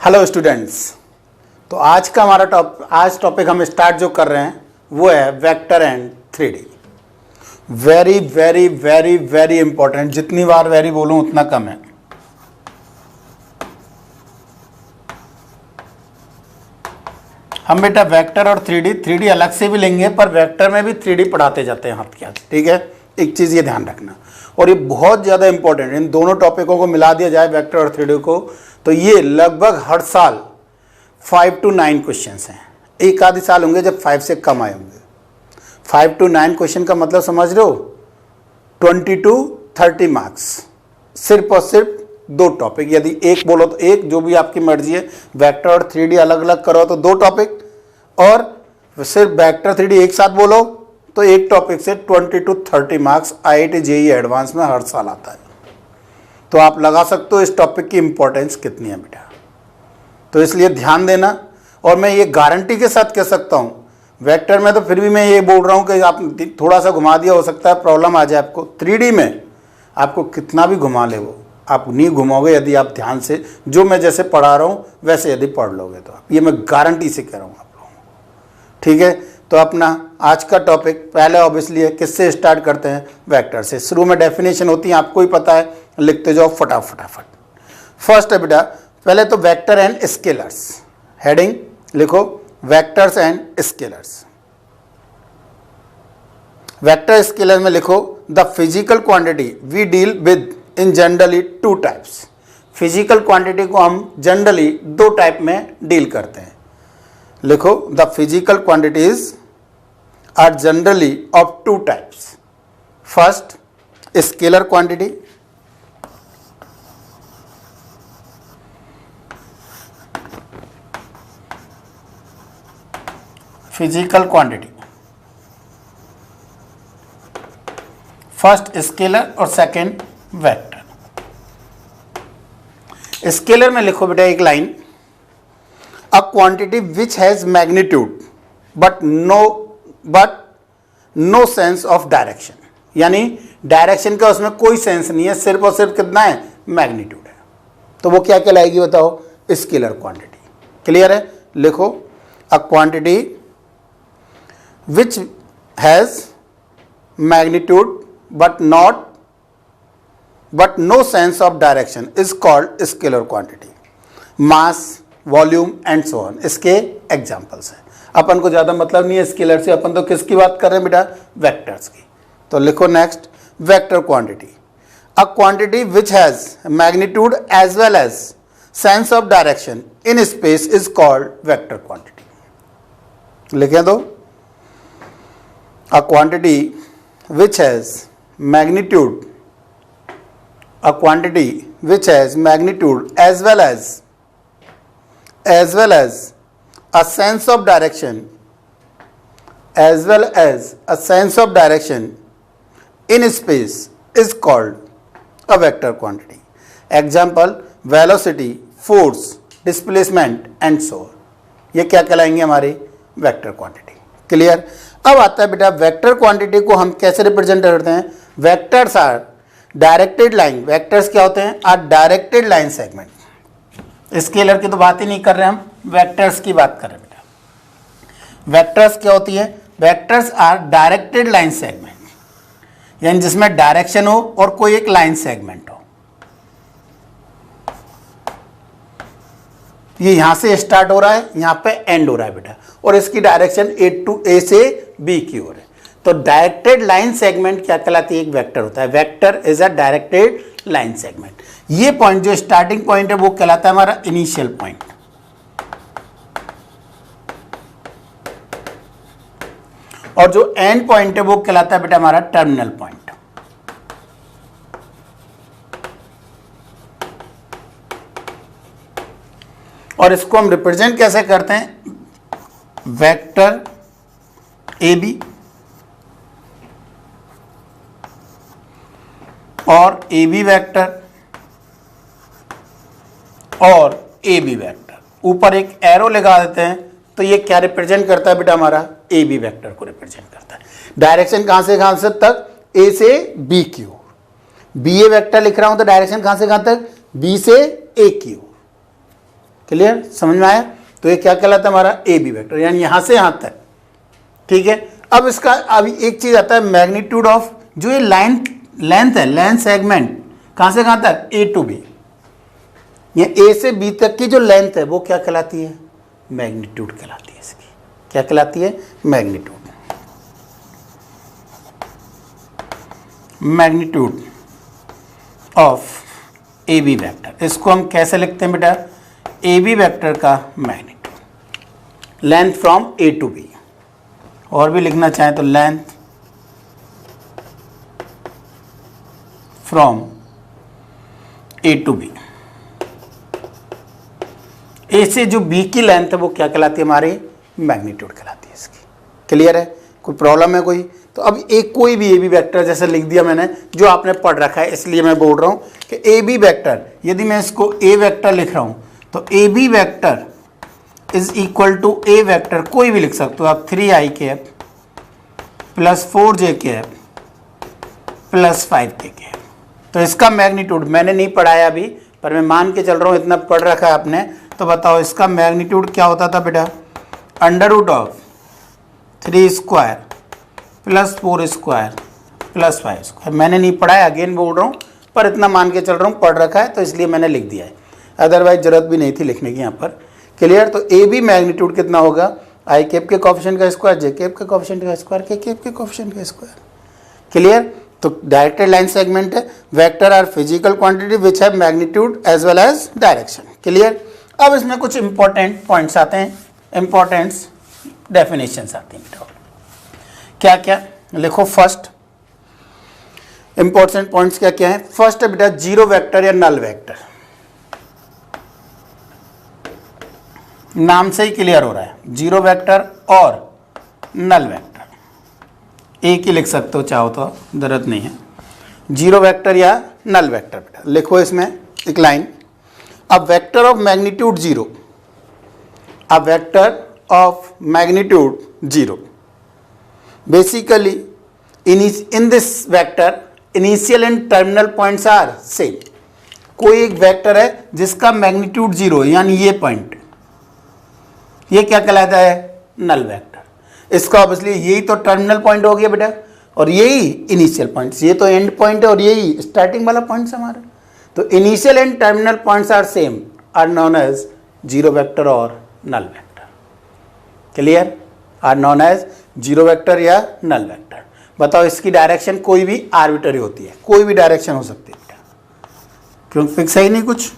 Hello students. तो आज का हमारा टॉपिक हम स्टार्ट जो कर रहे हैं वो है vector and 3D। Very very very very important. जितनी बार वेरी बोलूं उतना कम है। हम बेटा वेक्टर और 3D अलग से भी लेंगे, पर वेक्टर में भी 3D पढ़ाते जाते हैं हाथ के हाथ। ठीक है, एक चीज़ ये ध्यान रखना, और ये बहुत ज़्यादा इंपॉर्टेंट। इन दोनों टॉपिकों को मिला दिया जाए, वेक्टर और 3D को, तो ये लगभग हर साल 5 to 9 क्वेश्चंस हैं। एक आधे साल होंगे जब 5 से कम आए होंगे। 5 to 9 क्वेश्चन का मतलब समझ रहे हो, 20 to 30 मार्क्स, सिर्फ और सिर्फ दो टॉपिक। यदि एक बोलो तो एक, जो भी आपकी मर्जी है। वेक्टर और 3D अलग अलग करो तो दो टॉपिक, और सिर्फ वेक्टर 3D एक साथ बोलो तो एक टॉपिक से 20 to 30 marks IIT JEE advance में हर साल आता है। तो आप लगा सकते हो इस टॉपिक की इंपॉर्टेंस कितनी है बेटा। तो इसलिए ध्यान देना। और मैं ये गारंटी के साथ कह सकता हूँ, वेक्टर में तो फिर भी मैं ये बोल रहा हूँ कि आप थोड़ा सा घुमा दिया, हो सकता है प्रॉब्लम आ जाए आपको। 3D में आपको कितना भी घुमा ले वो आप नहीं घुमाओगे, यदि आप ध्यान से जो मैं जैसे पढ़ा रहा हूँ वैसे यदि पढ़ लोगे तो। आप, ये मैं गारंटी से कह रहा हूँ आप लोगों को। ठीक है, तो अपना आज का टॉपिक पहले ऑब्वियसली है, किससे स्टार्ट करते हैं? वेक्टर से। शुरू में डेफिनेशन होती है, आपको ही पता है, लिखते जाओ फटाफट। फर्स्ट है बेटा, पहले तो वेक्टर एंड स्केलर्स। हेडिंग लिखो, vectors and scalars. Vector scalar में लिखो, the physical quantity we deal with in generally 2 types. Physical quantity को हम जनरली 2 टाइप में डील करते हैं। लिखो, the physical quantities are generally of 2 types. First, scalar quantity. Physical quantity, first scalar और second vector. Scalar में लिखो बेटा एक line, a quantity which has magnitude but no sense of direction. यानी डायरेक्शन का उसमें कोई सेंस नहीं है, सिर्फ और सिर्फ कितना है? मैग्नीट्यूड है। तो वो क्या कहलाएगी बताओ? Scalar quantity. क्लियर है? लिखो, a quantity which has magnitude but no sense of direction is called scalar quantity. mass, volume and so on इसके एग्जाम्पल्स हैं। अपन को ज़्यादा मतलब नहीं है स्केलर से, अपन तो किसकी बात कर रहे हैं बेटा? वेक्टर्स की। तो लिखो next, vector quantity, a quantity which has magnitude as well as sense of direction in space is called vector quantity. लिखे दो, a quantity which has magnitude as well as a sense of direction in space is called a vector quantity. Example, velocity, force, displacement and so on. ये क्या कहलाएंगे? हमारी vector quantity. Clear? अब आता है बेटा वेक्टर क्वांटिटी को हम कैसे रिप्रेजेंट करते हैं? Vectors are directed line. Vectors क्या होते हैं? Are directed line segment. Scalar की तो बात ही नहीं कर रहे हम, वेक्टर्स की बात कर रहे हैं बेटा। वेक्टर्स क्या होती है? Vectors are directed line segment, यानी जिसमें डायरेक्शन हो और कोई एक लाइन सेगमेंट हो। ये यहां से स्टार्ट हो रहा है, यहां पे एंड हो रहा है बेटा, और इसकी डायरेक्शन ए से बी की ओर है। तो डायरेक्टेड लाइन सेगमेंट क्या कहलाती है? एक वेक्टर होता है। Vector is a directed line segment. ये पॉइंट जो स्टार्टिंग पॉइंट है वो कहलाता है हमारा इनिशियल पॉइंट, और जो एंड पॉइंट है वो कहलाता है बेटा हमारा टर्मिनल पॉइंट। और इसको हम रिप्रेजेंट कैसे करते हैं? वेक्टर ए बी और ए बी वेक्टर और ए बी वेक्टर, ऊपर एक एरो लगा देते हैं। तो ये क्या रिप्रेजेंट करता है बेटा? हमारा ए बी वेक्टर को रिप्रेजेंट करता है। डायरेक्शन कहां से कहां से तक? ए से बी की ओर। बी ए वेक्टर लिख रहा हूं तो डायरेक्शन कहां से कहां तक? बी से ए की ओर। क्लियर, समझ में आया? तो ये क्या कहलाता है हमारा ए बी वेक्टर, यानी यहाँ से यहाँ तक, ठीक है। अब इसका अभी एक चीज आता है मैग्नीट्यूड ऑफ, जो ये लेंथ है, लेंथ सेगमेंट कहाँ से कहाँ तक, ए टू बी, ये ए से बी तक की जो लेंथ है वो क्या कहलाती है, मैग्नीट्यूड कहलाती है। इसकी क्या कहलाती है, magnitude. Magnitude of A B vector, इसको हम कैसे लिखते हैं बेटा, ए बी वेक्टर का magnitude, length from A to B, और भी लिखना चाहें तो length from A to B, A से जो बी की लेंथ है वो क्या कहलाती है, हमारी मैग्नीट्यूड कहलाती है इसकी। क्लियर है, कोई प्रॉब्लम है कोई? तो अब एक कोई भी ए बी वैक्टर जैसे लिख दिया मैंने, जो आपने पढ़ रखा है, इसलिए मैं बोल रहा हूं कि ए बी वैक्टर, यदि मैं इसको ए वैक्टर लिख रहा हूं तो A B vector is equal to A vector, कोई भी लिख सकते हो आप, 3i cap plus 4j cap plus 5k cap. तो इसका मैग्नीट्यूड मैंने नहीं पढ़ाया अभी, पर मैं मान के चल रहा हूँ इतना पढ़ रखा है आपने। तो बताओ इसका मैग्नीट्यूड क्या होता था बेटा, under root of 3 square plus 4 square plus 5 square. मैंने नहीं पढ़ाया, अगेन बोल रहा हूँ, पर इतना मान के चल रहा हूँ, पढ़ रखा है तो इसलिए मैंने लिख दिया है, अदरवाइज जरूरत भी नहीं थी लिखने की यहाँ पर। क्लियर, तो ए बी मैग्नीट्यूड कितना होगा, आई कैप के कोएफिशिएंट का स्क्वायर, जे कैप के कोएफिशिएंट का स्क्वायर, के कैप के कोएफिशिएंट का स्क्वायर। क्लियर, तो डायरेक्टेड लाइन सेगमेंट है, vector are physical quantity which have magnitude as well as direction. Clear, अब इसमें कुछ इंपॉर्टेंट पॉइंट्स आते हैं, इंपॉर्टेंट्स डेफिनेशंस आती हैं बेटा। क्या क्या लिखो, फर्स्ट इंपॉर्टेंट पॉइंट्स क्या क्या है। फर्स्ट है बेटा जीरो वेक्टर या नल वेक्टर, नाम से ही क्लियर हो रहा है, जीरो वेक्टर और नल वेक्टर एक ही लिख सकते हो चाहो तो, जरूरत नहीं है। जीरो वेक्टर या नल वेक्टर बेटा लिखो इसमें एक line, a vector of magnitude zero, a vector of magnitude zero, basically in this vector initial and terminal points are same. कोई एक वेक्टर है जिसका मैग्नीट्यूड जीरो है, यानी ये पॉइंट, ये क्या कहलाता है, नल वेक्टर। इसका ऑब्वियसली यही तो टर्मिनल पॉइंट हो गया बेटा, और यही इनिशियल पॉइंट्स, ये तो एंड पॉइंट है और यही स्टार्टिंग वाला पॉइंट्स हमारा। तो initial and terminal points are same, are known as zero vector और null vector. Clear, are known as zero vector या नल वेक्टर। बताओ इसकी डायरेक्शन कोई भी आर्बिट्ररी होती है, कोई भी डायरेक्शन हो सकती है बेटा, क्यों फिक्स है ही नहीं कुछ।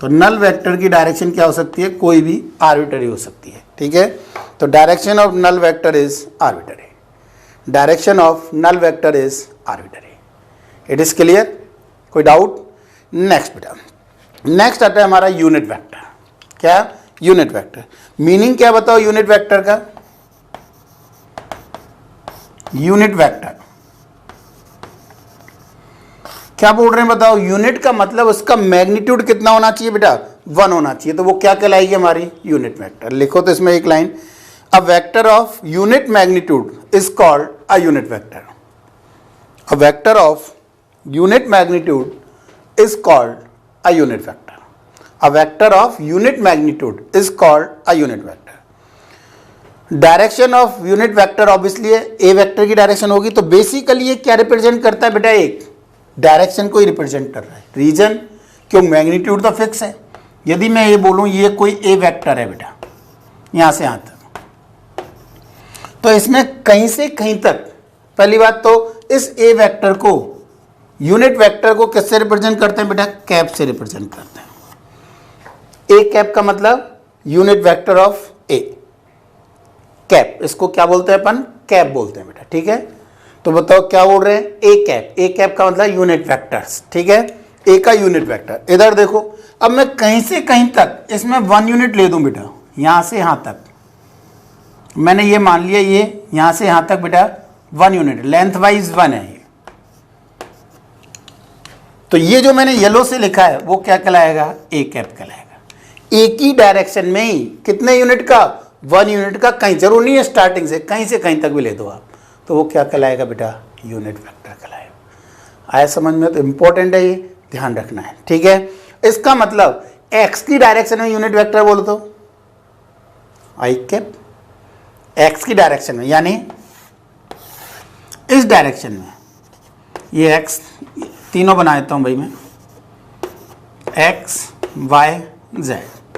तो नल वेक्टर की डायरेक्शन क्या हो सकती है, कोई भी आर्बिट्ररी हो सकती है। ठीक है, तो direction of null vector is arbitrary, direction of null vector is arbitrary. It is clear, कोई डाउट? नेक्स्ट बेटा, नेक्स्ट आता है हमारा यूनिट वेक्टर। क्या, यूनिट वेक्टर। मीनिंग क्या बताओ यूनिट वेक्टर का, यूनिट वेक्टर क्या बोल रहे हैं बताओ। यूनिट का मतलब उसका मैग्नीट्यूड कितना होना चाहिए बेटा, 1 होना चाहिए, तो वो क्या कहलाएगी हमारी यूनिट वेक्टर। लिखो तो इसमें एक line, a vector of unit magnitude is called a unit vector. A vector of unit magnitude is called a unit vector. A vector of unit magnitude is called a unit vector. Direction of unit vector obviously A vector की direction होगी, तो basically ये क्या represent करता है बेटा, एक direction को ही रिप्रेजेंट कर रहा है। रीजन, क्यों, मैग्नीट्यूड तो फिक्स है। यदि मैं ये बोलूं ये कोई ए वेक्टर है बेटा, यहां से यहां तक, तो इसमें कहीं से कहीं तक, पहली बात तो इस ए वेक्टर को, यूनिट वेक्टर को किससे रिप्रेजेंट करते हैं बेटा, कैप से रिप्रेजेंट करते हैं। ए कैप का मतलब unit vector of A, cap, इसको क्या बोलते हैं अपन, कैप बोलते हैं बेटा। ठीक है, तो बताओ क्या बोल रहे हैं, ए कैप। ए कैप का मतलब यूनिट वेक्टर्स। ठीक है, ए का यूनिट वेक्टर। इधर देखो, अब मैं कहीं से कहीं तक इसमें 1 यूनिट ले दूं बेटा, यहां से यहां तक, मैंने ये मान लिया, ये यहां से यहां तक बेटा 1 यूनिट, लेंथ वाइज 1 है ये। तो ये जो मैंने येलो से लिखा है वो क्या कहलाएगा, ए कैप कहलाएगा। एक ही डायरेक्शन में ही कितने यूनिट का, 1 यूनिट का, कहीं जरूर नहीं है स्टार्टिंग से, कहीं कहीं तक भी ले दो आप, तो वो क्या कहलाएगा बेटा, यूनिट वेक्टर कहलाएगा। आया समझ में? तो इंपॉर्टेंट है ये, ध्यान रखना है। ठीक है, इसका मतलब एक्स की डायरेक्शन में यूनिट वेक्टर बोलो तो आई कैप, एक्स की डायरेक्शन में, यानी इस डायरेक्शन में, ये एक्स तीनों बना देता हूं भाई मैं, एक्स वाई जेड।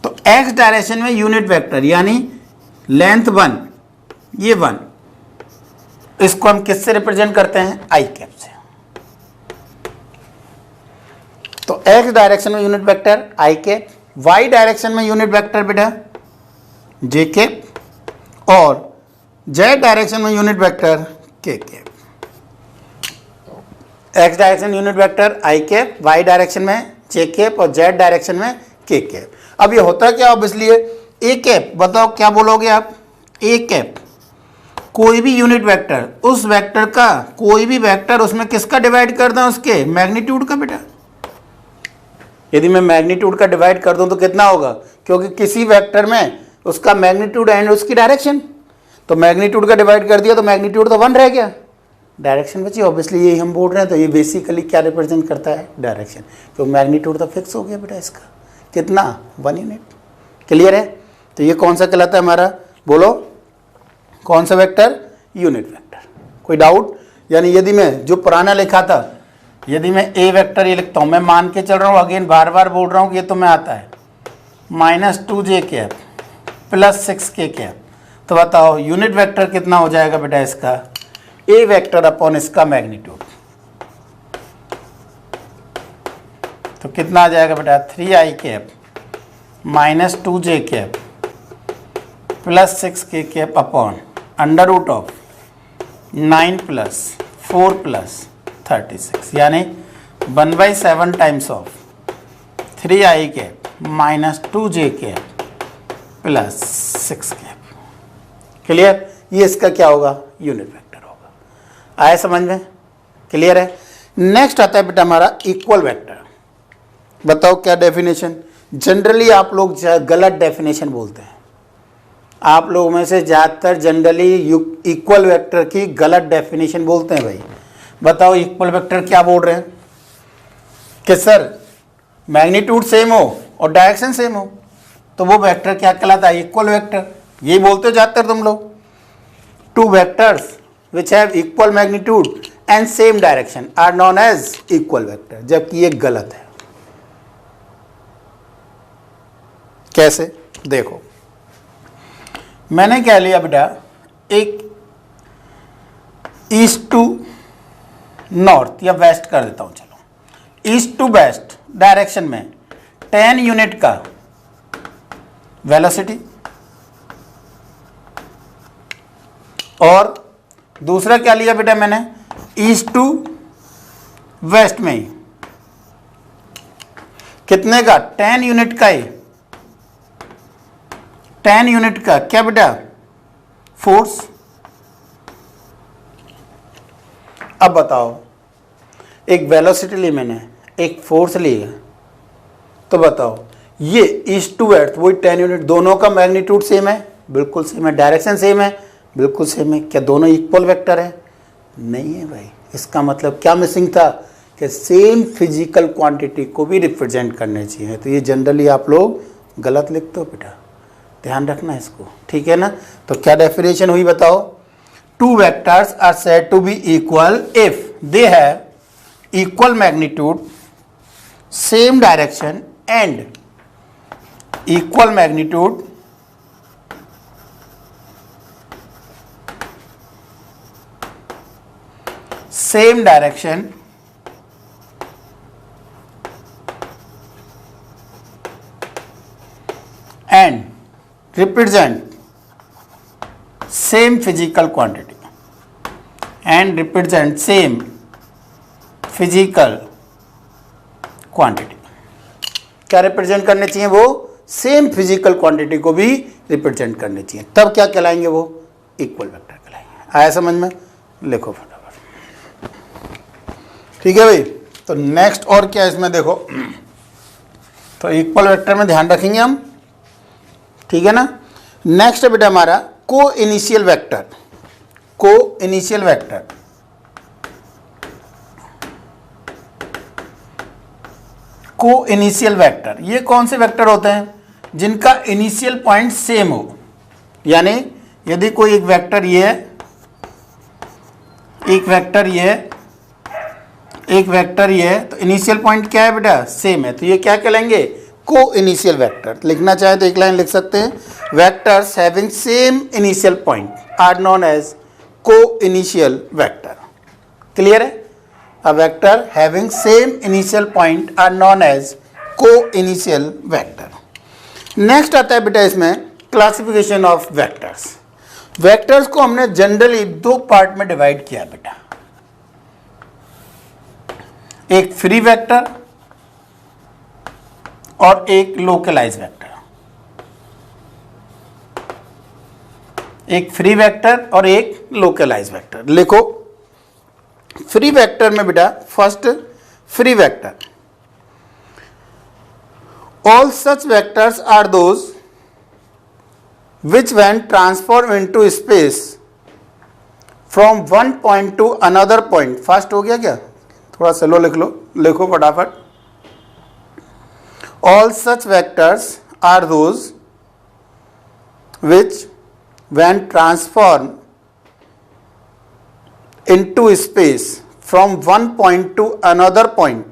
तो एक्स डायरेक्शन में यूनिट वेक्टर यानी लेंथ 1, ये 1, इसको हम किससे रिप्रेजेंट करते हैं? आई कैप से। तो एक्स डायरेक्शन में unit vector I cap, Y direction में यूनिट वेक्टर बेटा जे कैप, और जेड डायरेक्शन में unit vector K cap. X direction unit vector I cap, Y direction में जे कैप और जेड डायरेक्शन में के कैप। अब ये होता क्या, ऑब्वियसली ए कैप, बताओ क्या बोलोगे आप? ए कैप कोई भी यूनिट वेक्टर, उस वेक्टर का कोई भी वेक्टर, उसमें किसका डिवाइड कर दें? उसके मैग्नीट्यूड का बेटा। यदि मैं मैग्नीट्यूड का डिवाइड कर दूं तो कितना होगा? क्योंकि किसी वेक्टर में उसका मैग्नीट्यूड एंड उसकी डायरेक्शन, तो मैग्नीट्यूड का डिवाइड कर दिया तो मैग्नीट्यूड तो 1 रह गया, डायरेक्शन बची। ऑब्वियसली यही हम बोल रहे हैं, तो ये बेसिकली क्या रिप्रेजेंट करता है? डायरेक्शन। तो मैग्नीट्यूड तो फिक्स हो गया बेटा इसका, कितना? 1 यूनिट। क्लियर है? तो ये कौन सा कहलाता है हमारा? बोलो कौन सा वेक्टर? Unit vector. कोई डाउट? यानी यदि मैं जो पुराना लिखा था, यदि मैं ए वेक्टर ये लिखता हूँ, मैं मान के चल रहा हूँ, अगेन बार बार बोल रहा हूँ कि ये तो मैं आता है -2j cap plus 6k cap, तो बताओ यूनिट वेक्टर कितना हो जाएगा बेटा इसका? ए वेक्टर अपॉन इसका मैग्नीट्यूड, तो कितना आ जाएगा बेटा? 3i cap -2j cap plus 6k cap upon under root of 9 + 4 + 36, यानी 1/7 times of 3i cap -2j cap plus 6 cap. Clear? ये इसका क्या होगा? यूनिट वेक्टर होगा। आया समझ में? क्लियर है? नेक्स्ट आता है बेटा हमारा इक्वल वेक्टर। बताओ क्या डेफिनेशन? जनरली आप लोग गलत डेफिनेशन बोलते हैं, आप लोगों में से ज़्यादातर जनरली इक्वल वेक्टर की गलत डेफिनेशन बोलते हैं भाई। बताओ इक्वल वेक्टर क्या बोल रहे हैं? कि सर मैग्नीट्यूड सेम हो और डायरेक्शन सेम हो, तो वो वेक्टर क्या कहलाता है? Equal vector. यही बोलते हो ज़्यादातर तुम लोग। 2 vectors which have equal magnitude and same direction are known as equal vector, जबकि ये गलत है। कैसे? देखो, मैंने क्या लिया बेटा, एक ईस्ट टू नॉर्थ या वेस्ट कर देता हूं, चलो ईस्ट टू वेस्ट डायरेक्शन में 10 यूनिट का वेलोसिटी, और दूसरा क्या लिया बेटा मैंने, ईस्ट टू वेस्ट में ही कितने का? 10 यूनिट का ही, 10 यूनिट का क्या बेटा? फोर्स। अब बताओ, एक वेलोसिटी ली मैंने, एक फोर्स ली है, तो बताओ ये ईस्ट टू वेस्ट वही 10 यूनिट, दोनों का मैग्नीट्यूड सेम है? बिल्कुल सेम है। डायरेक्शन सेम है? बिल्कुल सेम है। क्या दोनों इक्वल वेक्टर है? नहीं है भाई। इसका मतलब क्या मिसिंग था? कि सेम फिजिकल क्वांटिटी को भी रिप्रेजेंट करने चाहिए। तो ये जनरली आप लोग गलत लिखते हो बेटा, ध्यान रखना इसको, ठीक है ना? तो क्या डेफिनेशन हुई बताओ? 2 vectors are said to be equal if they have equal magnitude, same direction and equal magnitude same direction and represent same physical quantity and represent same physical quantity। क्या रिप्रेजेंट करने चाहिए? वो सेम फिजिकल क्वांटिटी को भी represent करने चाहिए, तब क्या कहलाएंगे? वो इक्वल वेक्टर कहलाएंगे। आया समझ में? लिखो फटाफट, ठीक है भाई। तो नेक्स्ट और क्या इसमें देखो, तो इक्वल वेक्टर में ध्यान रखेंगे हम, ठीक है ना? नेक्स्ट है बेटा हमारा को इनिशियल वेक्टर। को इनिशियल वेक्टर, को इनिशियल वेक्टर, ये कौन से वेक्टर होते हैं? जिनका इनिशियल पॉइंट सेम हो। यानी यदि कोई एक वेक्टर ये है, एक वेक्टर ये है, एक वेक्टर ये है, तो इनिशियल पॉइंट क्या है बेटा? सेम है, तो ये क्या कहलाएंगे? को इनिशियल वेक्टर। लिखना चाहे तो एक लाइन लिख सकते हैं, vectors having same initial point are known as coinitial vector. Clear है? A vector having same initial point are known as coinitial vector. Next आता है बेटा इसमें क्लासिफिकेशन ऑफ वेक्टर्स। वेक्टर्स को हमने जनरली दो पार्ट में divide किया बेटा, एक फ्री वेक्टर और एक लोकलाइज वेक्टर। एक फ्री वेक्टर और एक लोकलाइज वेक्टर। लिखो फ्री वेक्टर में बेटा, first free vector, all such vectors are those which when transformed into space from one point to another point, fast हो गया क्या? थोड़ा स्लो लिख लो, लिखो फटाफट। all such vectors are those which when transformed into space from one point to another point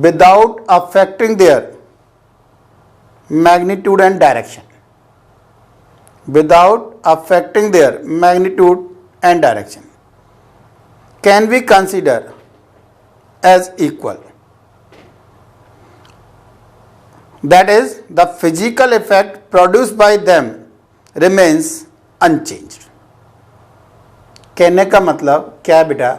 without affecting their magnitude and direction, without affecting their magnitude and direction, can be considered as equal. That is, the physical effect produced by them remains unchanged. कहने का मतलब क्या है बेटा?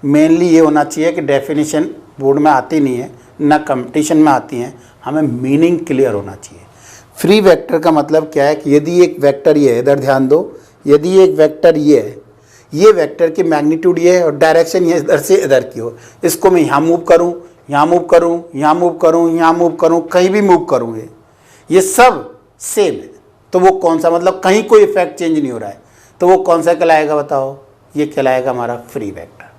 Mainly ये होना चाहिए कि डेफिनेशन बोर्ड में आती नहीं है, ना कंपटीशन में आती है, हमें मीनिंग क्लियर होना चाहिए। फ्री वेक्टर का मतलब क्या है कि यदि एक वेक्टर ये है, इधर ध्यान दो, यदि एक वेक्टर ये है, ये वेक्टर की मैग्नीट्यूड ये है और डायरेक्शन ये इधर से इधर की हो, इसको मैं यहाँ मूव करूँ, यहाँ मूव करूँ, यहाँ मूव करूँ, यहाँ मूव करूँ, कहीं भी मूव करूँ, ये सब सेम है, तो वो कौन सा, मतलब कहीं कोई इफेक्ट चेंज नहीं हो रहा है, तो वो कौन सा कहलाएगा बताओ? ये कहलाएगा हमारा फ्री वेक्टर।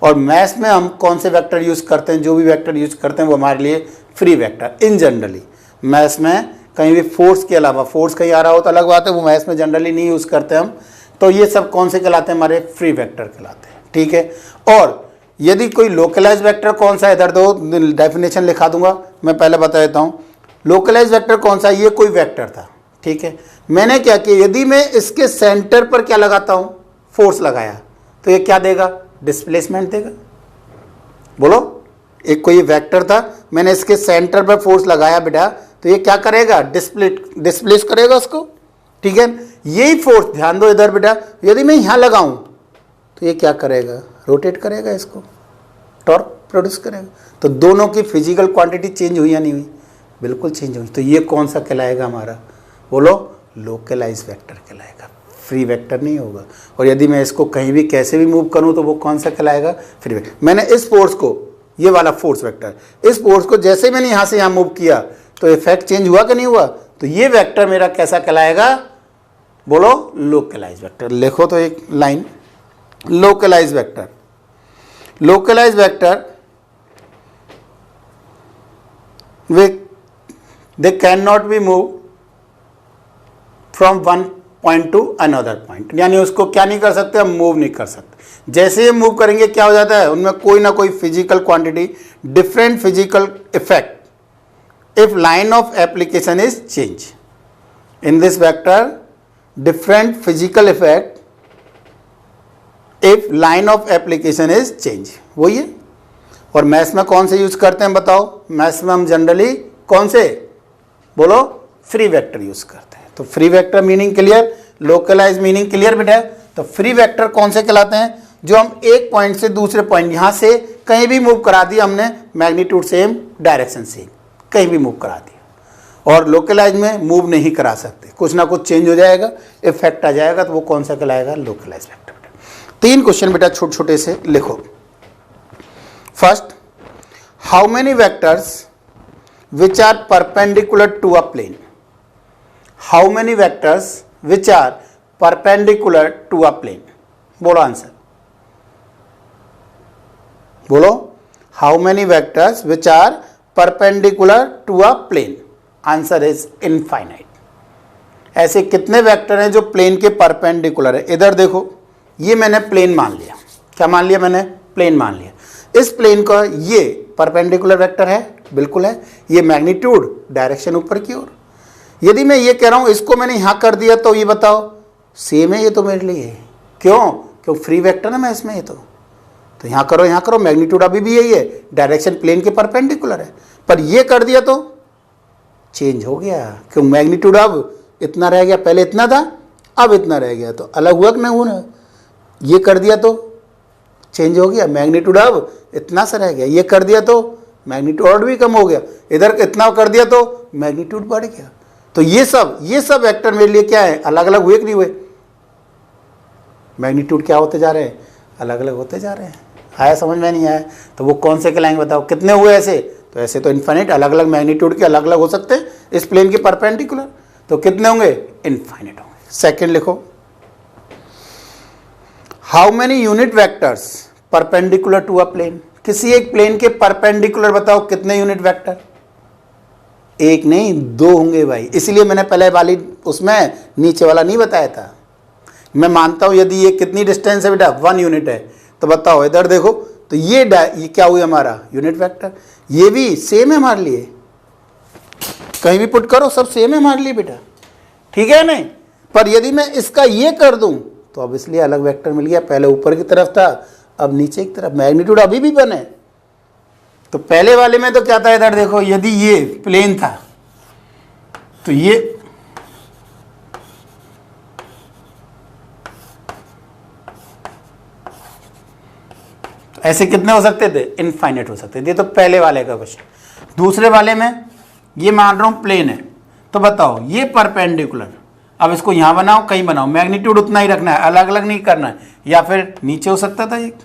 और मैथ्स में हम कौन से वेक्टर यूज़ करते हैं? जो भी वेक्टर यूज़ करते हैं वो हमारे लिए फ्री वेक्टर इन जनरली। मैथ्स में कहीं भी फोर्स के अलावा, फोर्स कहीं आ रहा हो तो अलग बात है, वो मैथ्स में जनरली नहीं यूज़ करते हम, तो ये सब कौन से कहलाते हैं? हमारे फ्री वेक्टर कहलाते हैं। ठीक है। और यदि कोई लोकलाइज वेक्टर कौन सा है, इधर दो डेफिनेशन लिखा दूंगा, मैं पहले बता देता हूँ। लोकलाइज वेक्टर कौन सा? ये कोई वेक्टर था, ठीक है, मैंने क्या किया, यदि मैं इसके सेंटर पर क्या लगाता हूँ? फोर्स लगाया, तो ये क्या देगा? डिस्प्लेसमेंट देगा। बोलो, एक कोई वेक्टर था, मैंने इसके सेंटर पर फोर्स लगाया बेटा, तो ये क्या करेगा? डिस्प्लेस करेगा उसको। ठीक है, यही फोर्स, ध्यान दो इधर बेटा, यदि मैं यहाँ लगाऊं तो ये क्या करेगा? रोटेट करेगा, इसको टॉर्क प्रोड्यूस करेगा। तो दोनों की फिजिकल क्वांटिटी चेंज हुई या नहीं हुई? बिल्कुल चेंज हुई। तो ये कौन सा कहलाएगा हमारा? बोलो, लोकलाइज वेक्टर कहलाएगा, फ्री वेक्टर नहीं होगा। और यदि मैं इसको कहीं भी कैसे भी मूव करूं तो वो कौन सा कहलाएगा? Free vector. मैंने इस फोर्स को, ये वाला फोर्स वेक्टर, इस फोर्स को जैसे मैंने यहाँ से यहाँ मूव किया तो इफेक्ट चेंज हुआ कि नहीं हुआ? तो ये वेक्टर मेरा कैसा कहलाएगा? बोलो, लोकलाइज वेक्टर। लिखो तो एक line, localise vector. Localise vector they cannot be moved from one point to another point, यानी उसको क्या नहीं कर सकते? हम मूव नहीं कर सकते। जैसे ही मूव करेंगे क्या हो जाता है? उनमें कोई ना कोई physical quantity, different physical effect if line of application is change. In this vector, different physical effect if line of application is change. वही है। और मैथ्स में कौन से यूज करते हैं बताओ? मैथ्स में हम जनरली कौन से? बोलो, फ्री वेक्टर यूज करते हैं। तो free vector meaning clear, localise meaning clear बेटा। तो फ्री वेक्टर कौन से कहलाते हैं? जो हम एक पॉइंट से दूसरे पॉइंट, यहाँ से कहीं भी मूव करा दिया हमने, मैग्नीट्यूड सेम, डायरेक्शन सेम, कहीं भी मूव करा दिया। और लोकलाइज में मूव नहीं करा सकते, कुछ ना कुछ चेंज हो जाएगा, इफेक्ट आ जाएगा, तो वो कौन सा कहलाएगा? Localise vector. 3 क्वेश्चन बेटा छोटे छोटे से लिखो। First, how many vectors which are perpendicular to a plane? How many vectors which are perpendicular to a plane? बोलो आंसर, बोलो। How many vectors which are perpendicular to a plane? Answer is infinite. ऐसे कितने vector हैं जो plane के perpendicular है? इधर देखो, ये मैंने प्लेन मान लिया। क्या मान लिया मैंने? प्लेन मान लिया। इस प्लेन का ये परपेंडिकुलर वेक्टर है, बिल्कुल है। ये मैग्नीट्यूड, डायरेक्शन ऊपर की ओर। यदि मैं ये कह रहा हूं इसको मैंने यहां कर दिया तो ये बताओ सेम है ये तो मेरे लिए। क्यों फ्री वेक्टर है मैं इसमें। ये तो यहां करो, मैग्नीट्यूड अभी भी यही है, डायरेक्शन प्लेन के परपेंडिकुलर है। पर ये कर दिया तो चेंज हो गया, क्यों मैग्नीट्यूड अब इतना रह गया, पहले इतना था अब इतना रह गया, तो अलग हुआ कि नहीं हुआ? ये कर दिया तो चेंज हो गया, मैग्नीट्यूड अब इतना सा रह गया। ये कर दिया तो मैग्नीट्यूड और भी कम हो गया, इधर इतना कर दिया तो मैग्नीट्यूड बढ़ गया। तो ये सब वेक्टर मेरे लिए क्या है? अलग अलग हुए कि नहीं हुए? मैग्नीट्यूड क्या होते जा रहे हैं? अलग अलग होते जा रहे हैं। आया समझ में? नहीं आया तो वो कौन से कहलाएंगे बताओ? कितने हुए ऐसे? तो ऐसे तो इन्फाइनाइट, अलग अलग मैग्नीट्यूड के अलग अलग हो सकते हैं इस प्लेन के परपेंडिकुलर। तो कितने होंगे? इनफाइनाइट होंगे। सेकंड लिखो, how many unit vectors perpendicular to a plane? किसी एक प्लेन के परपेंडिकुलर बताओ कितने यूनिट वेक्टर? एक नहीं, दो होंगे भाई। इसलिए मैंने पहले वाली उसमें नीचे वाला नहीं बताया था। मैं मानता हूं यदि ये कितनी डिस्टेंस है बेटा? 1 यूनिट है। तो बताओ इधर देखो, तो ये क्या हुआ हमारा? Unit vector. ये भी सेम है हमारे लिए, कहीं भी पुट करो सब सेम है हमारे लिए बेटा, ठीक है नहीं? पर यदि मैं इसका ये कर दूं तो अब इसलिए अलग वेक्टर मिल गया। पहले ऊपर की तरफ था, अब नीचे की तरफ। मैग्नीट्यूड अभी भी बने। तो पहले वाले में तो क्या था? इधर देखो, यदि ये प्लेन था तो ये ऐसे कितने हो सकते थे? इनफाइनाइट हो सकते थे। ये तो पहले वाले का क्वेश्चन। दूसरे वाले में ये मान रहा हूं प्लेन है, तो बताओ ये परपेंडिकुलर, अब इसको यहां बनाओ कहीं बनाओ, मैग्नीट्यूड उतना ही रखना है, अलग अलग नहीं करना है। या फिर नीचे हो सकता था, एक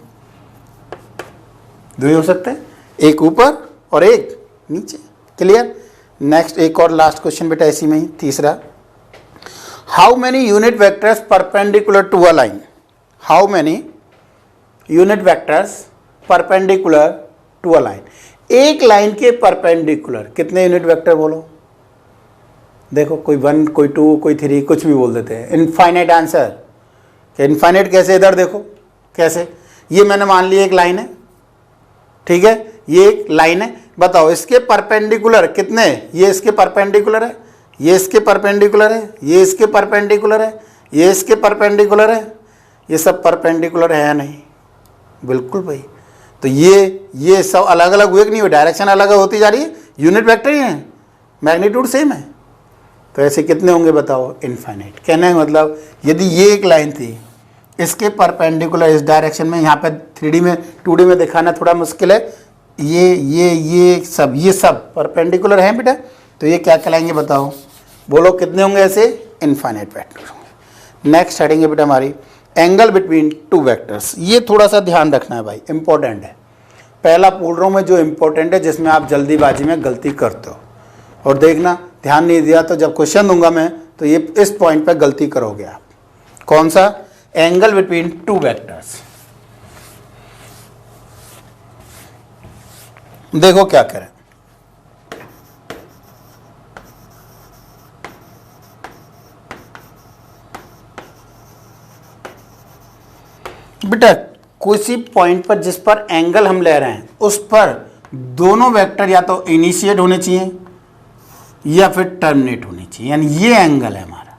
दो ही हो सकते हैं, एक ऊपर और एक नीचे। क्लियर? नेक्स्ट एक और लास्ट क्वेश्चन बेटा इसी में ही, तीसरा, how many unit vectors perpendicular to a line? How many unit vectors perpendicular to a line? एक लाइन के परपेंडिकुलर कितने यूनिट वेक्टर बोलो? देखो, कोई 1, कोई 2, कोई 3, कुछ भी बोल देते हैं। Infinite answer. इनफाइनाइट कैसे? इधर देखो कैसे। ये मैंने मान लिया एक लाइन है, ठीक है, ये एक लाइन है। बताओ इसके परपेंडिकुलर कितने? ये इसके परपेंडिकुलर है, ये इसके परपेंडिकुलर है, ये इसके परपेंडिकुलर है, ये इसके परपेंडिकुलर है। ये सब परपेंडिकुलर है या नहीं? बिल्कुल भाई। तो ये सब अलग अलग हुए कि नहीं हुए? डायरेक्शन अलग होती जा रही है, यूनिट वेक्टर ही है, मैग्नीट्यूड सेम है। तो ऐसे कितने होंगे बताओ? इनफाइनाइट। कहने का मतलब यदि ये एक लाइन थी, इसके परपेंडिकुलर इस डायरेक्शन में, यहाँ पे 3D में 2D में दिखाना थोड़ा मुश्किल है, ये सब परपेंडिकुलर हैं बेटा, तो ये क्या कहलाएंगे बताओ? बोलो कितने होंगे ऐसे? इनफाइनाइट वेक्टर होंगे। नेक्स्ट हटेंगे बेटा हमारी एंगल बिटवीन टू वेक्टर्स। ये थोड़ा सा ध्यान रखना है भाई, इंपॉर्टेंट है। पहला बोल रहा हूँ मैं जो इंपॉर्टेंट है, जिसमें आप जल्दीबाजी में गलती करते हो। और देखना, ध्यान नहीं दिया तो जब क्वेश्चन दूंगा मैं तो ये इस पॉइंट पर गलती करोगे आप। कौन सा? Angle between two vectors. देखो क्या करें, बेटा किसी पॉइंट पर जिस पर एंगल हम ले रहे हैं उस पर दोनों वेक्टर या तो इनिशिएट होने चाहिए या फिर टर्मिनेट होनी चाहिए, यानी ये एंगल है हमारा।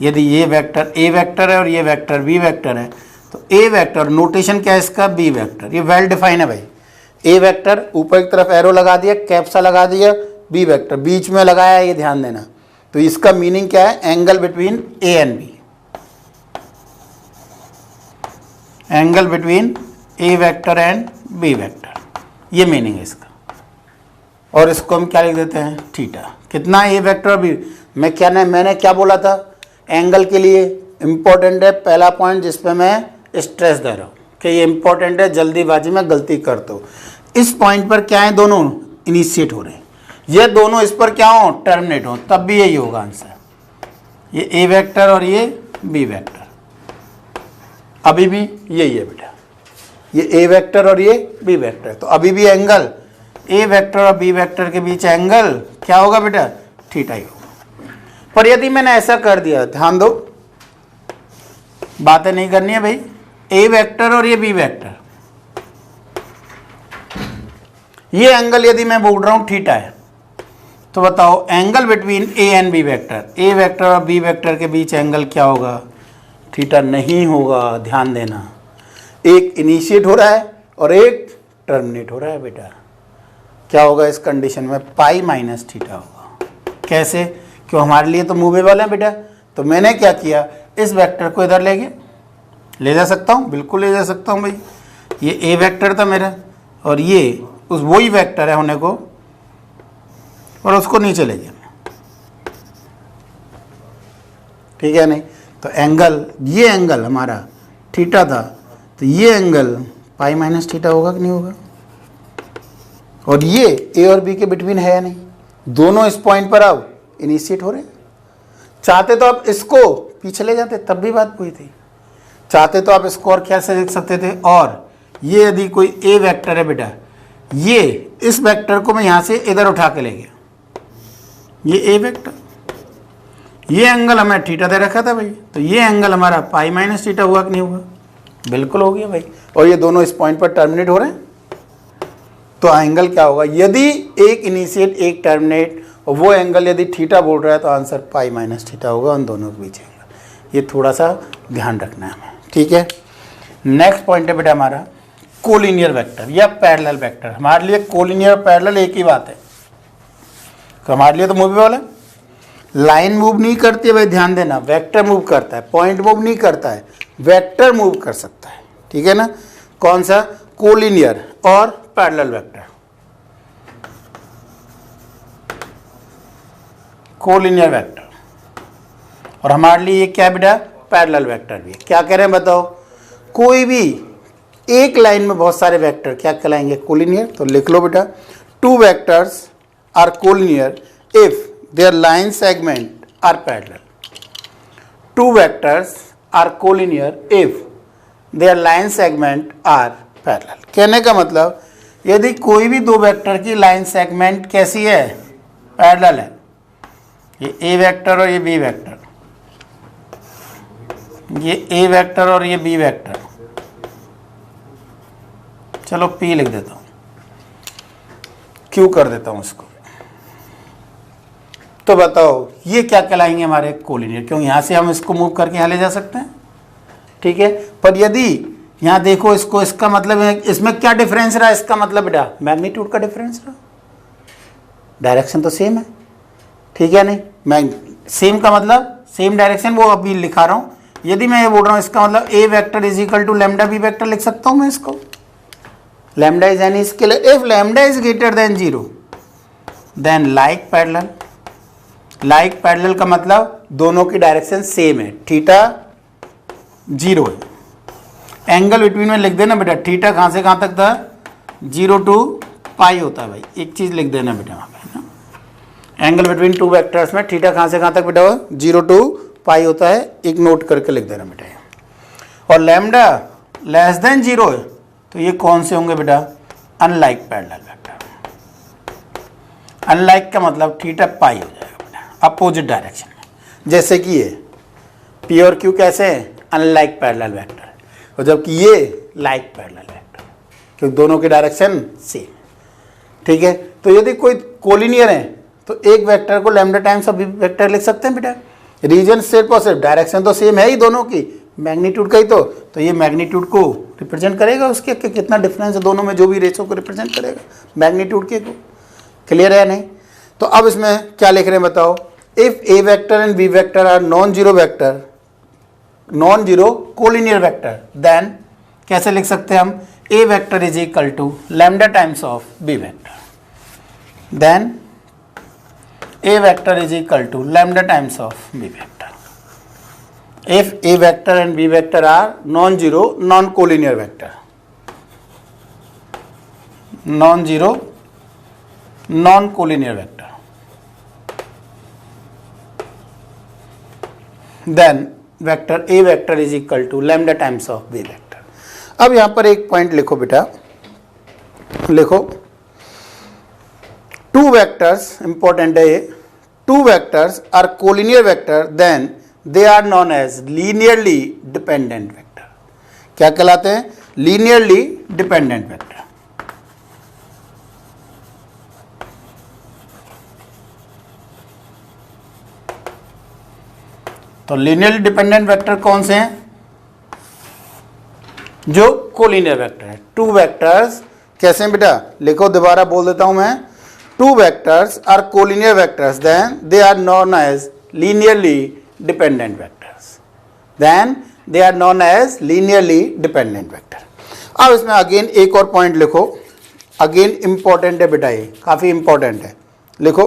यदि ये वेक्टर ए वेक्टर है और ये वेक्टर बी वेक्टर है, तो ए वेक्टर नोटेशन क्या है इसका? B vector. ये वेल डिफाइन है भाई। ए वेक्टर ऊपर की तरफ एरो लगा दिया, कैप्सा लगा दिया, बी वेक्टर बीच में लगाया, ये ध्यान देना। तो इसका मीनिंग क्या है? Angle between A and B. Angle between A vector and B vector, ये मीनिंग है इसका। और इसको हम क्या लिख देते हैं? थीटा। कितना? ए वेक्टर बी। मैंने क्या बोला था? एंगल के लिए इंपॉर्टेंट है पहला पॉइंट, जिस पे मैं स्ट्रेस दे रहा हूँ कि ये इंपॉर्टेंट है, जल्दीबाजी में गलती करते हो। इस पॉइंट पर क्या है? दोनों इनिशिएट हो रहे हैं, ये दोनों इस पर क्या हो? टर्मिनेट हो, तब भी यही होगा आंसर। ये ए वेक्टर और ये बी वेक्टर, अभी भी यही है बेटा। ये ए वेक्टर और ये बी वेक्टर, तो अभी भी एंगल ए वेक्टर और बी वेक्टर के बीच एंगल क्या होगा बेटा, थीटा ही होगा। पर यदि मैंने ऐसा कर दिया, ध्यान दो, बातें नहीं करनी है भाई, ए वेक्टर और ये बी वेक्टर, ये एंगल यदि मैं बोल रहा हूं थीटा है, तो बताओ angle between A and B vector, A vector और बी वेक्टर के बीच एंगल क्या होगा, थीटा नहीं होगा। ध्यान देना, एक इनिशिएट हो रहा है और एक टर्मिनेट हो रहा है बेटा, क्या होगा इस कंडीशन में, पाई माइनस थीटा होगा। कैसे, क्यों, हमारे लिए तो मूवेबल है बेटा, तो मैंने क्या किया, इस वेक्टर को इधर ले गया, ले जा सकता हूँ, बिल्कुल ले जा सकता हूँ भाई, ये ए वेक्टर था मेरा और ये उस वही वेक्टर है होने को, और उसको नीचे ले गया, ठीक है नहीं, तो एंगल, ये एंगल हमारा थीटा था, तो ये एंगल पाई माइनस थीटा होगा कि नहीं होगा। और ये ए और बी के बिटवीन है या नहीं, दोनों इस पॉइंट पर आओ इनिशिएट हो रहे हैं। चाहते तो आप इसको पीछे ले जाते, तब भी बात हुई थी, चाहते तो आप इसको और कैसे लिख सकते थे, और ये यदि कोई ए वेक्टर है बेटा, ये इस वेक्टर को मैं यहां से इधर उठा के ले गया, ये ए वेक्टर, ये एंगल हमें थीटा दे रखा था भाई, तो ये एंगल हमारा पाई माइनस थीटा हुआ कि नहीं हुआ, बिल्कुल हो गया भाई। और ये दोनों इस पॉइंट पर टर्मिनेट हो रहे हैं, तो एंगल क्या होगा, यदि एक इनिशिएट एक टर्मिनेट, और वो एंगल यदि थीटा बोल रहा है, तो आंसर पाई माइनस थीटा होगा उन दोनों के बीच एंगल। ये थोड़ा सा ध्यान रखना है हमें, ठीक है। नेक्स्ट पॉइंट है बेटा हमारा कोलिनियर वेक्टर या पैरेलल वेक्टर। हमारे लिए कोलिनियर और पैरेलल एक ही बात है, तो हमारे लिए तो मूवेबल है, लाइन मूव नहीं करती है भाई, ध्यान देना, वेक्टर मूव करता है, पॉइंट मूव नहीं करता है, वेक्टर मूव कर सकता है, ठीक है ना। कौन सा, कोलिनियर और पैरेलल वेक्टर, कोलिनियर वेक्टर, और हमारे लिए ये क्या बेटा, पैरेलल वेक्टर भी है। क्या कह रहे हैं बताओ, कोई भी एक लाइन में बहुत सारे वेक्टर क्या कहलाएंगे, कोलिनियर। तो लिख लो बेटा, two vectors are collinear if their line segment are parallel. Two vectors are collinear if their line segment are parallel. कहने का मतलब, यदि कोई भी दो वेक्टर की लाइन सेगमेंट कैसी है, पैरेलल है, ये ए वेक्टर और ये बी वेक्टर, ये ए वेक्टर और ये बी वेक्टर, चलो पी लिख देता हूं, क्यू कर देता हूं इसको, तो बताओ ये क्या कहलाएंगे हमारे, कोलिनियर। क्यों, यहां से हम इसको मूव करके यहां ले जा सकते हैं, ठीक है। पर यदि यहां देखो इसको, इसका मतलब है, इसमें क्या डिफरेंस रहा, इसका मतलब बेटा मैग्नीट्यूड का डिफरेंस रहा, डायरेक्शन तो सेम है, ठीक है नहीं, सेम का मतलब सेम डायरेक्शन, वो अभी लिखा रहा हूं। यदि मैं ये बोल रहा हूं इसका मतलब A vector is equal to lambda B vector लिख सकता हूं मैं इसको, lambda is any scalar if lambda is greater than 0 then like parallel. Like parallel का मतलब दोनों की डायरेक्शन सेम है, थीटा 0 है, एंगल बिटवीन में लिख देना बेटा, थीटा कहां से कहां तक था, 0 to पाई होता है भाई, एक चीज लिख देना बेटा वहां पे ना, एंगल बिटवीन टू वेक्टर्स में थीटा कहां से कहां तक बेटा, 0 to पाई होता है, एक नोट करके लिख देना बेटा। और लैम्डा लेस देन 0 है, तो ये कौन से होंगे बेटा, अनलाइक पैरेलल वेक्टर। अनलाइक का मतलब थीटा पाई हो जाएगा अपोजिट डायरेक्शन में, जैसे कि ये पी और क्यू कैसे हैं, अनलाइक पैरेलल वेक्टर, और जबकि ये लाइक पैरेलल वेक्टर, क्योंकि दोनों की डायरेक्शन सेम, ठीक है। तो यदि कोई कोलिनियर है, तो एक वेक्टर को लैम्डा टाइम्स ऑफ वेक्टर लिख सकते हैं बेटा, रीजन सिर्फ और सिर्फ, डायरेक्शन तो सेम है ही दोनों की, मैग्नीट्यूड का ही तो ये मैग्नीट्यूड को रिप्रेजेंट करेगा, उसके कितना डिफरेंस है दोनों में, जो भी रेशो को रिप्रेजेंट करेगा मैग्नीट्यूड के को। क्लियर है नहीं, तो अब इसमें क्या लिख रहे हैं बताओ, if A vector and B vector are non zero vector, non zero collinear vector, then कैसे लिख सकते हैं हम, A vector is equal to lambda times of B vector, then A vector is equal to lambda times of B vector. If a vector and b vector are non-zero non-collinear vector, non-zero non-collinear vector, then vector a vector is equal to lambda times of b vector. अब यहां पर एक point लिखो बेटा, लिखो two vectors, important है ये, two vectors are collinear vector then they are known as linearly dependent vector. क्या कहलाते हैं? Linearly dependent vector. तो लीनियरली डिपेंडेंट वेक्टर कौन से हैं? जो कोलिनियर वेक्टर है। टू वेक्टर्स कैसे हैं बेटा? लिखो, दोबारा बोल देता हूं मैं, two vectors are collinear vectors then they are known as linearly dependent vectors, then they are known as linearly dependent vector. अब इसमें अगेन एक और पॉइंट लिखो, अगेन इंपॉर्टेंट है बेटा, ये काफी इंपॉर्टेंट है। लिखो,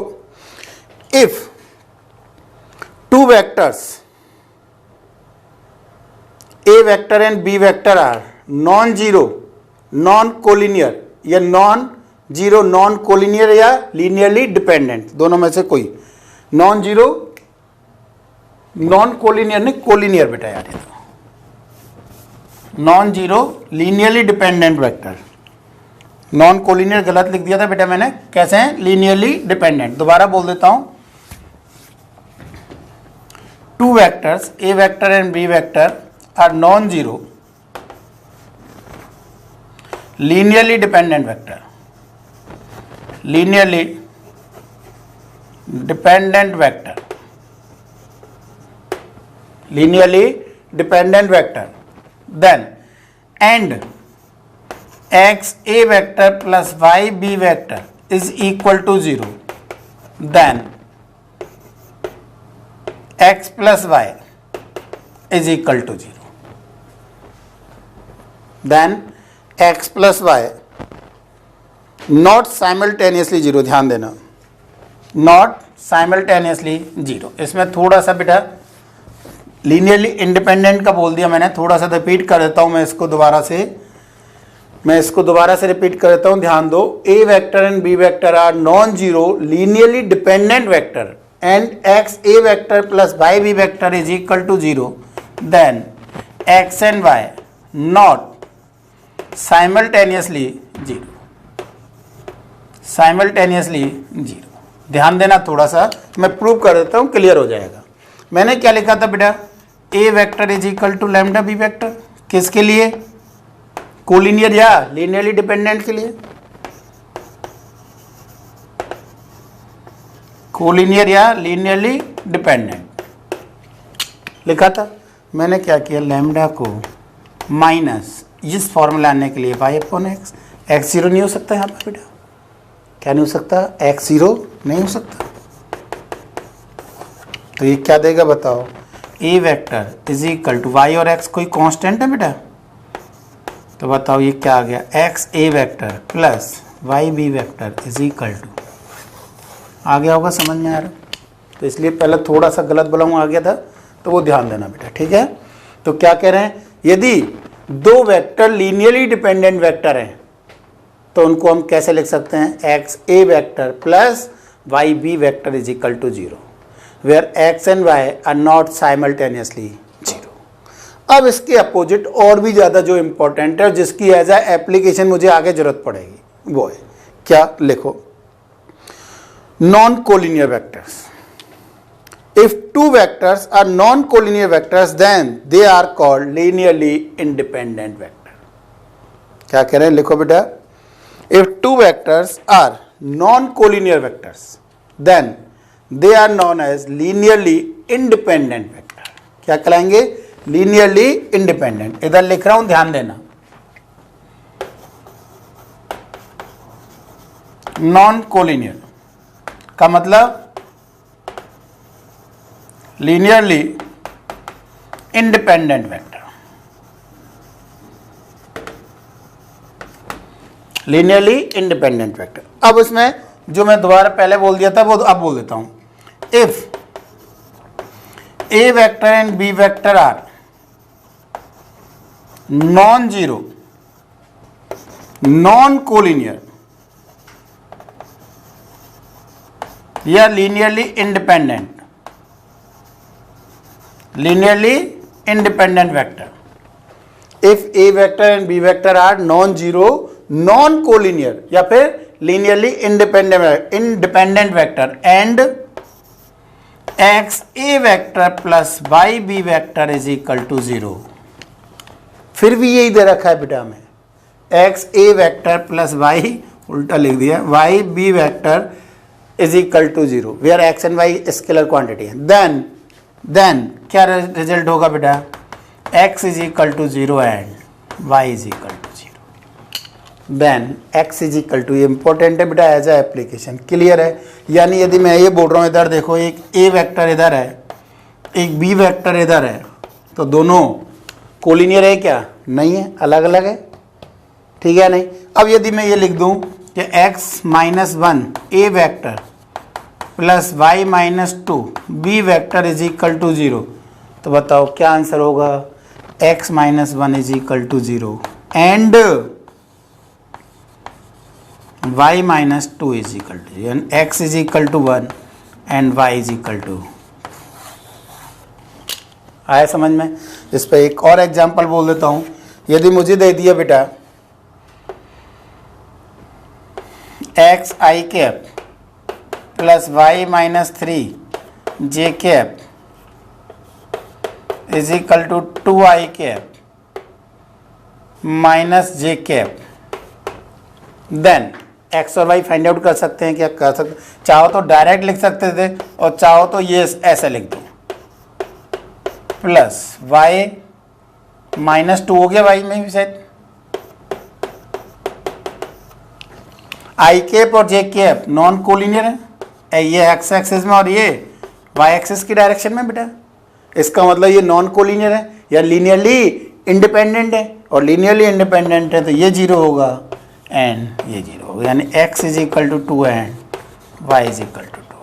if two vectors A vector and B vector are non-zero, non-collinear या non-zero, non-collinear या linearly dependent, दोनों में से कोई, non-zero, non-collinear नहीं, collinear बेटा यार, ये non-zero, linearly dependent vector, non-collinear गलत लिख दिया था बेटा मैंने, कैसे हैं? linearly dependent। दोबारा बोल देता हूं, two vectors A vector and B vector are non-zero linearly dependent vector, linearly dependent vector, linearly dependent vector, then and x A vector plus y B vector is equal to 0, then x plus y is equal to 0, then x plus y not simultaneously 0, ध्यान देना, not simultaneously 0। इसमें थोड़ा सा बेटा linearly independent का बोल दिया मैंने, थोड़ा सा रिपीट कर देता हूं मैं इसको दोबारा से, रिपीट कर देता हूं, ध्यान दो। A vector and B vector are non zero linearly dependent vector and x A vector plus y B vector is equal to 0, then x and y not simultaneously 0, simultaneously 0। ध्यान देना, थोड़ा सा मैं प्रूव कर देता हूं, क्लियर हो जाएगा। मैंने क्या लिखा था बेटा? A vector is equal to lambda B vector, किसके लिए? कोलिनियर या लीनियरली डिपेंडेंट के लिए, कोलिनियर या लीनियरली डिपेंडेंट लिखा था। मैंने क्या किया, लैम्डा को माइनस इस फॉर्मूला आने के लिए y upon x, x zero नहीं हो सकता यहाँ पर बेटा, क्या नहीं हो सकता? एक्स जीरो नहीं हो सकता। तो ये क्या देगा बताओ? A vector is equal to Y और एक्स कोई कांस्टेंट है बेटा, तो बताओ ये क्या आ गया? X A vector plus Y B vector is equal to, आ गया होगा समझ में आ रहा? तो इसलिए पहले थोड़ा सा गलत बोला हूँ, आ गया था, तो वो ध्यान देना बेटा, ठीक है। तो क्या कह रहे हैं? यदि दो वेक्टर लीनियरली डिपेंडेंट वेक्टर हैं तो उनको हम कैसे लिख सकते हैं? X A vector plus Y B vector is equal to 0, where x and y are not simultaneously 0। अब इसके अपोजिट और भी ज़्यादा जो इंपॉर्टेंट है, जिसकी एज ए एप्लीकेशन मुझे आगे जरूरत पड़ेगी, वो है क्या? लिखो, non collinear vectors. If two vectors are non-collinear vectors, then they are called linearly independent vector। क्या कह रहे हैं? लिखो बेटा, if two vectors are non-collinear vectors, then they are known as linearly independent vector। क्या कहलाएंगे? linearly independent। इधर लिख रहा हूं, ध्यान देना, non-collinear का मतलब linearly independent vector, linearly independent vector. अब इसमें जो मैं दोबारा पहले बोल दिया था वो अब बोल देता हूं, if A vector and B vector are non zero, non collinear या linearly independent, linearly independent vector. If A vector and B vector are non zero non collinear या फिर linearly independent vector and x A vector plus Y B vector is equal to zero. फिर भी यही दे रखा है बेटा में, X A vector plus Y, उल्टा लिख दिया, Y B vector is equal to zero, where x and y scalar quantity है। देन क्या रिजल्ट होगा बेटा, x is equal to zero and y is equal to zero. Then x is equal to, ये important है बेटा as a application, clear है। यानी यदि मैं ये बोल रहा हूँ इधर देखो एक a वेक्टर इधर है, एक b वेक्टर इधर है, तो दोनों कोलिनियर है क्या, नहीं है, अलग अलग है, ठीक है नहीं। अब यदि मैं ये लिख दूँ कि x minus one A vector plus y minus two B vector is equal to zero, तो बताओ क्या आंसर होगा, x minus one is equal to zero and y minus two is equal to zero, x is equal to one and y is equal to. आया समझ में। इस पर एक और एग्जांपल बोल देता हूं, यदि मुझे दे दिया बेटा x i cap plus y minus three j cap is equal to two i cap minus j cap, then x और वाई फाइंड आउट कर सकते हैं, क्या कर सकते, चाहो तो डायरेक्ट लिख सकते थे और चाहो तो ये ऐसे लिख दो, प्लस वाई माइनस टू हो गया, वाई में भी शायद आई कैप और जे कैप नॉन कोलिनियर है, ये एक्स एक्सिस में और ये वाई एक्सिस की डायरेक्शन में बेटा, इसका मतलब ये नॉन कोलिनियर है या लीनियरली इंडिपेंडेंट है, और लीनियरली इंडिपेंडेंट है तो ये जीरो होगा एंड ये जीरो होगा, यानी x is equal to two and y is equal to two.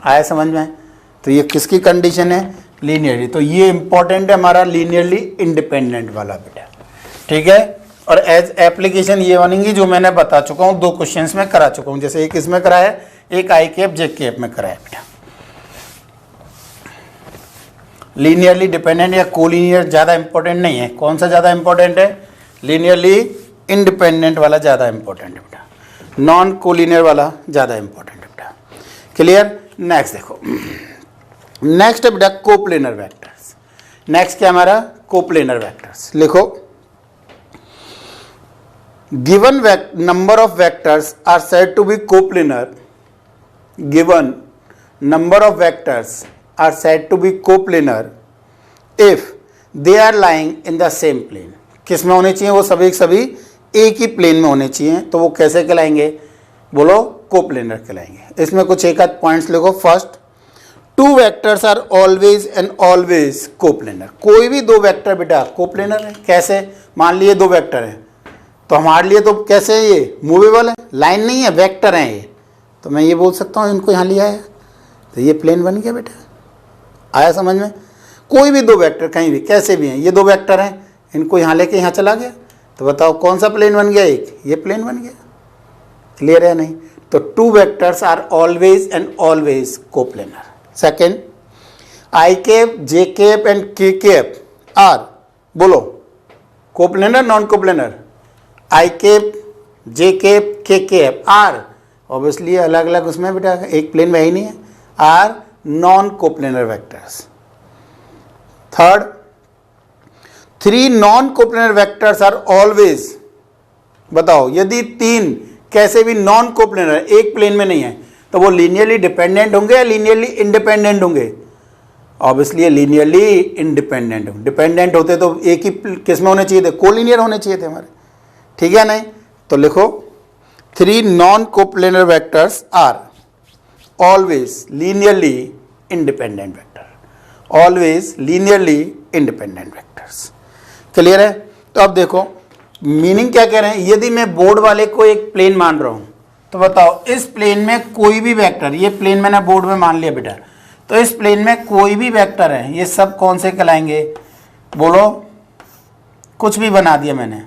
आया समझ में। तो ये किसकी कंडीशन है, लीनियरली, तो ये इंपॉर्टेंट है हमारा लीनियरली इंडिपेंडेंट वाला बेटा, ठीक है। और एज एप्लीकेशन ये बनेंगी जो मैंने बता चुका हूँ, दो क्वेश्चंस में करा चुका हूँ, जैसे एक इसमें कराया, एक आई कैप जे कैप में कराया बेटा। लीनियरली डिपेंडेंट या कोलिनियर ज़्यादा इंपॉर्टेंट नहीं है, कौन सा ज़्यादा इंपॉर्टेंट है, लीनियरली इंडिपेंडेंट वाला ज़्यादा इंपॉर्टेंट है बेटा, नॉन कोलिनियर वाला ज़्यादा इंपॉर्टेंट है बेटा, क्लियर। नेक्स्ट देखो, नेक्स्ट है बेटा कोप्लेनर वेक्टर्स। नेक्स्ट क्या हमारा, कोप्लेनर वेक्टर्स। लिखो, given number of vectors are said to be coplanar, given number of vectors are said to be coplanar if they are lying in the same plane। किस में होने चाहिए, वो सभी सभी एक ही प्लेन में होने चाहिए, तो वो कैसे कहलाएंगे, बोलो कोप्लेनर कहलाएंगे। इसमें कुछ एक आध पॉइंट्स लिखो। First, two vectors are always and always coplanar. कोई भी दो वेक्टर बेटा कोप्लेनर है, कैसे, मान लिए दो वेक्टर हैं तो हमारे लिए तो कैसे है, ये मूवेबल है, लाइन नहीं है, वेक्टर हैं ये, तो मैं ये बोल सकता हूँ इनको यहाँ लिया है तो ये प्लेन बन गया बेटा। आया समझ में। कोई भी दो वेक्टर कहीं भी कैसे भी हैं, ये दो वेक्टर हैं, इनको यहाँ लेके यहाँ चला गया तो बताओ कौन सा प्लेन बन गया, एक ये प्लेन बन गया। क्लियर है नहीं। तो two vectors are always and always coplanar. Second, i cap j cap and k cap are, बोलो coplanar non coplanar, i cap j cap k cap are, obviously अलग अलग उसमें बेटा एक प्लेन में ही नहीं है, are non coplanar vectors. Third, three non coplanar vectors are always, बताओ यदि तीन कैसे भी नॉन कोप्लेनर एक प्लेन में नहीं है तो वो लीनियरली डिपेंडेंट होंगे या लीनियरली इंडिपेंडेंट होंगे, ऑब्वियसली लीनियरली इंडिपेंडेंट होंगे। डिपेंडेंट होते तो एक ही किस में होने चाहिए थे, कोलिनियर होने चाहिए थे हमारे, ठीक है नहीं। तो लिखो, three non coplanar vectors are always linearly independent vector, always linearly independent vectors. Clear है। तो अब देखो मीनिंग क्या कह रहे हैं, यदि मैं बोर्ड वाले को एक प्लेन मान रहा हूं तो बताओ इस प्लेन में कोई भी वेक्टर, ये प्लेन मैंने बोर्ड में मान लिया बेटा, तो इस प्लेन में कोई भी वेक्टर है ये सब कौन से कहलाएंगे, बोलो कुछ भी बना दिया मैंने,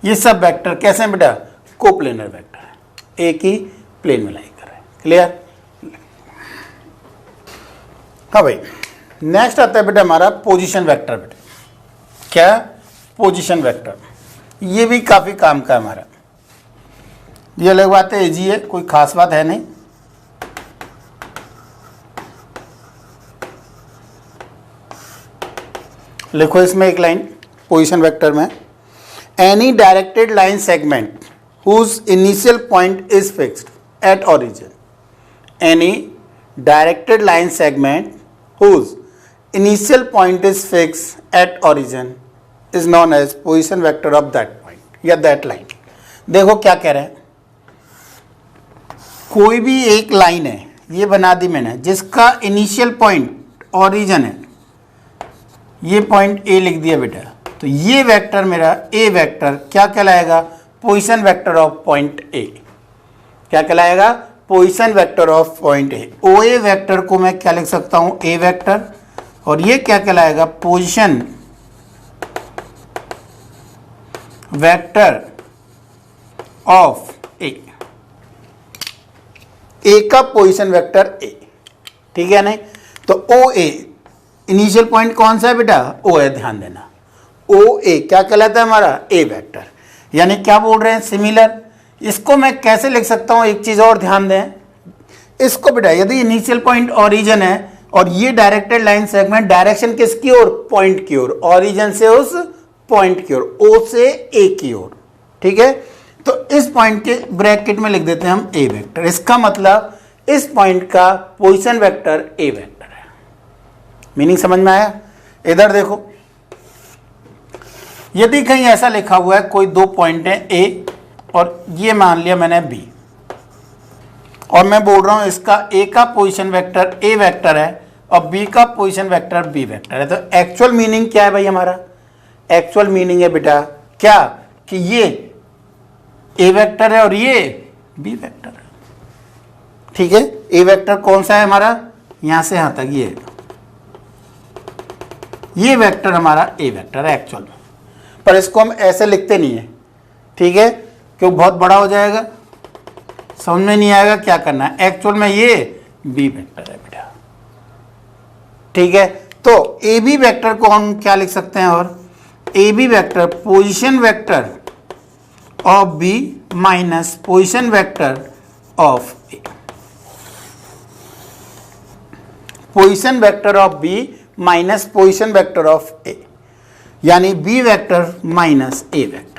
ये सब वेक्टर कैसे हैं बेटा, कोप्लेनर वेक्टर है, एक ही प्लेन में लाई कर रहे हैं। क्लियर। हाँ भाई, नेक्स्ट आता है बेटा हमारा पोजीशन वेक्टर। बेटा क्या? Position vector. ये भी काफ़ी काम का है हमारा। ये अलग बात है, इजी है, कोई खास बात है नहीं। लिखो इसमें एक लाइन पोजीशन वेक्टर में, any directed line segment whose initial point is fixed at origin. Any directed line segment whose initial point is fixed at origin is known as position vector of that point या that line. देखो क्या कह रहे हैं, कोई भी एक line है, ये बना दी मैंने, जिसका इनिशियल पॉइंट ऑरिजिन है, ये पॉइंट ए लिख दिया बेटा, तो ये वेक्टर मेरा ए वेक्टर क्या कहलाएगा? Position vector of point A. क्या कहलाएगा? Position vector of point A. O A vector को मैं क्या लिख सकता हूं? A vector. और ये क्या कहलाएगा? Position vector of A. ए का पोजीशन वेक्टर ए, ठीक है नहीं? तो ओ ए इनिशियल पॉइंट कौन सा है बेटा? ओ है, ध्यान देना। ओ ए क्या कहलाता है हमारा? A vector. यानी क्या बोल रहे हैं? सिमिलर। इसको मैं कैसे लिख सकता हूं? एक चीज और ध्यान दें, इसको बेटा यदि इनिशियल पॉइंट ओरिजिन है और ये डायरेक्टेड लाइन सेगमेंट डायरेक्शन किसकी ओर? पॉइंट की ओर, ओरिजिन से उस पॉइंट की ओर, ओ से ए की ओर, ठीक है? तो इस पॉइंट के ब्रैकेट में लिख देते हैं हम ए वेक्टर। इसका मतलब इस पॉइंट का पोजीशन वेक्टर ए वेक्टर है। मीनिंग समझ में आया? इधर देखो, यदि कहीं ऐसा लिखा हुआ है कोई दो पॉइंट है ए और ये मान लिया मैंने बी, और मैं बोल रहा हूं इसका ए का पोजीशन वेक्टर ए वेक्टर है और बी का पोजीशन वेक्टर बी वेक्टर है, तो एक्चुअल मीनिंग क्या है भाई हमारा? एक्चुअल मीनिंग है बेटा क्या? कि ये ए वेक्टर है और ये बी वेक्टर है, ठीक है? ए वेक्टर कौन सा है हमारा? यहां से यहां तक ये वेक्टर हमारा ए वेक्टर है एक्चुअल में, पर इसको हम ऐसे लिखते नहीं है, ठीक है? क्यों? बहुत बड़ा हो जाएगा, समझ में नहीं आएगा क्या करना है। एक्चुअल में ये बी वेक्टर है बेटा, ठीक है? तो ए बी वेक्टर को हम क्या लिख सकते हैं? और A B vector position vector of B minus position vector of A. Position vector of B minus position vector of A, यानी B vector minus A vector.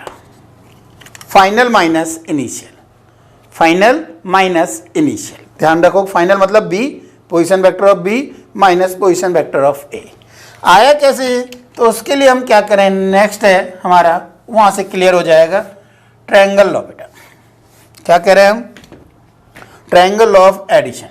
Final minus initial, final minus initial. ध्यान रखो, final मतलब B, position vector of B minus position vector of A. आया कैसे? तो उसके लिए हम क्या करें? नेक्स्ट है हमारा, वहां से क्लियर हो जाएगा, ट्रायंगल लॉ बेटा। क्या कह रहे हैं हम? Triangle law of addition.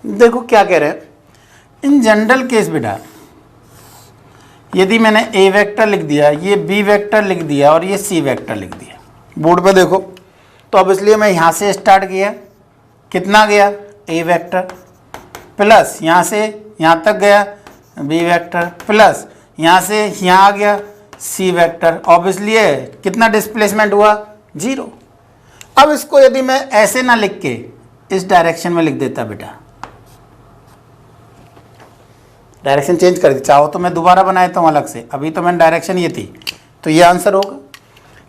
देखो क्या कह रहे हैं, इन जनरल केस बेटा यदि मैंने ए वेक्टर लिख दिया, ये बी वेक्टर लिख दिया और ये सी वेक्टर लिख दिया बोर्ड पे देखो, तो अब इसलिए मैं यहाँ से स्टार्ट किया, कितना गया? ए वेक्टर प्लस यहाँ से यहाँ तक गया बी वेक्टर प्लस यहाँ से यहाँ आ गया सी वेक्टर। ऑब्वियसली कितना डिस्प्लेसमेंट हुआ? 0। अब इसको यदि मैं ऐसे ना लिख के इस डायरेक्शन में लिख देता बेटा, डायरेक्शन चेंज कर दी, चाहो तो मैं दोबारा बना देता हूँ अलग से, अभी तो मैंने डायरेक्शन ये थी, तो ये आंसर होगा।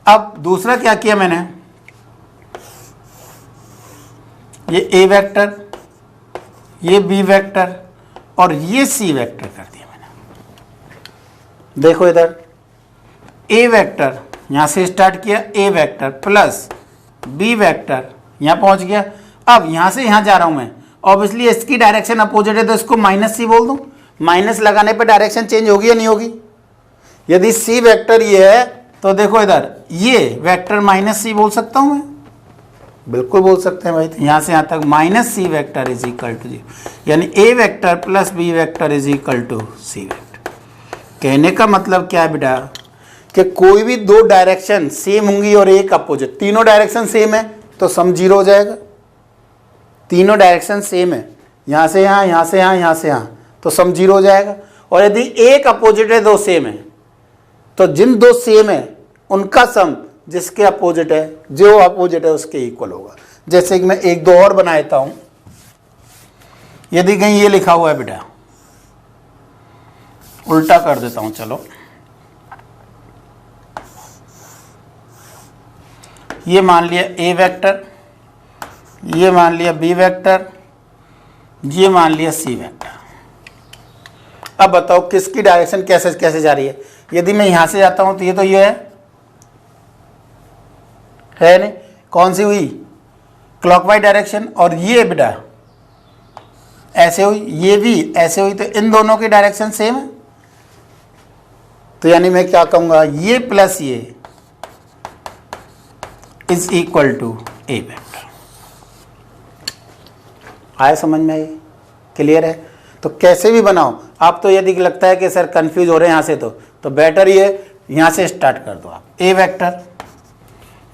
अब दूसरा क्या किया मैंने, ये ए वेक्टर, ये बी वेक्टर और ये सी वेक्टर कर दिया मैंने। देखो इधर ए वेक्टर यहाँ से स्टार्ट किया, ए वेक्टर प्लस बी वेक्टर यहाँ पहुँच गया। अब यहाँ से यहाँ जा रहा हूँ मैं, ऑब्वियसली इसकी डायरेक्शन अपोजिट है तो इसको माइनस सी बोल दूँ। माइनस लगाने पर डायरेक्शन चेंज होगी या नहीं होगी? यदि सी वेक्टर ये है तो देखो इधर ये वेक्टर माइनस सी बोल सकता हूँ मैं, बिल्कुल बोल सकते हैं भाई। तो यहाँ से यहाँ तक minus C vector is equal to 0, यानी A vector plus B vector is equal to C vector. कहने का मतलब क्या है बेटा कि कोई भी दो डायरेक्शन सेम होंगी और एक अपोजिट, तीनों डायरेक्शन सेम है तो सम 0 हो जाएगा। तीनों डायरेक्शन सेम है, यहाँ से यहाँ, यहाँ से यहाँ, यहाँ से यहाँ, तो सम 0 हो जाएगा। और यदि एक अपोजिट है, दो सेम है, तो जिन दो सेम है उनका सम जिसके अपोजिट है, जो अपोजिट है उसके इक्वल होगा। जैसे कि मैं एक दो और बना देता हूं। यदि कहीं ये लिखा हुआ है बेटा, उल्टा कर देता हूं, चलो ये मान लिया ए वेक्टर, ये मान लिया बी वेक्टर, ये मान लिया सी वेक्टर। अब बताओ किसकी डायरेक्शन कैसे कैसे जा रही है। यदि मैं यहां से जाता हूं तो ये है नहीं, कौन सी हुई, क्लॉकवाइज डायरेक्शन, और ये बेटा ऐसे हुई, ये भी ऐसे हुई, तो इन दोनों की डायरेक्शन सेम है। तो यानी मैं क्या कहूंगा, ये प्लस ये is equal to A vector. आया समझ में, ये क्लियर है। तो कैसे भी बनाओ आप, तो यदि लगता है कि सर कंफ्यूज हो रहे हैं यहाँ से, तो बेटर ये यहाँ से स्टार्ट कर दो आप। ए वेक्टर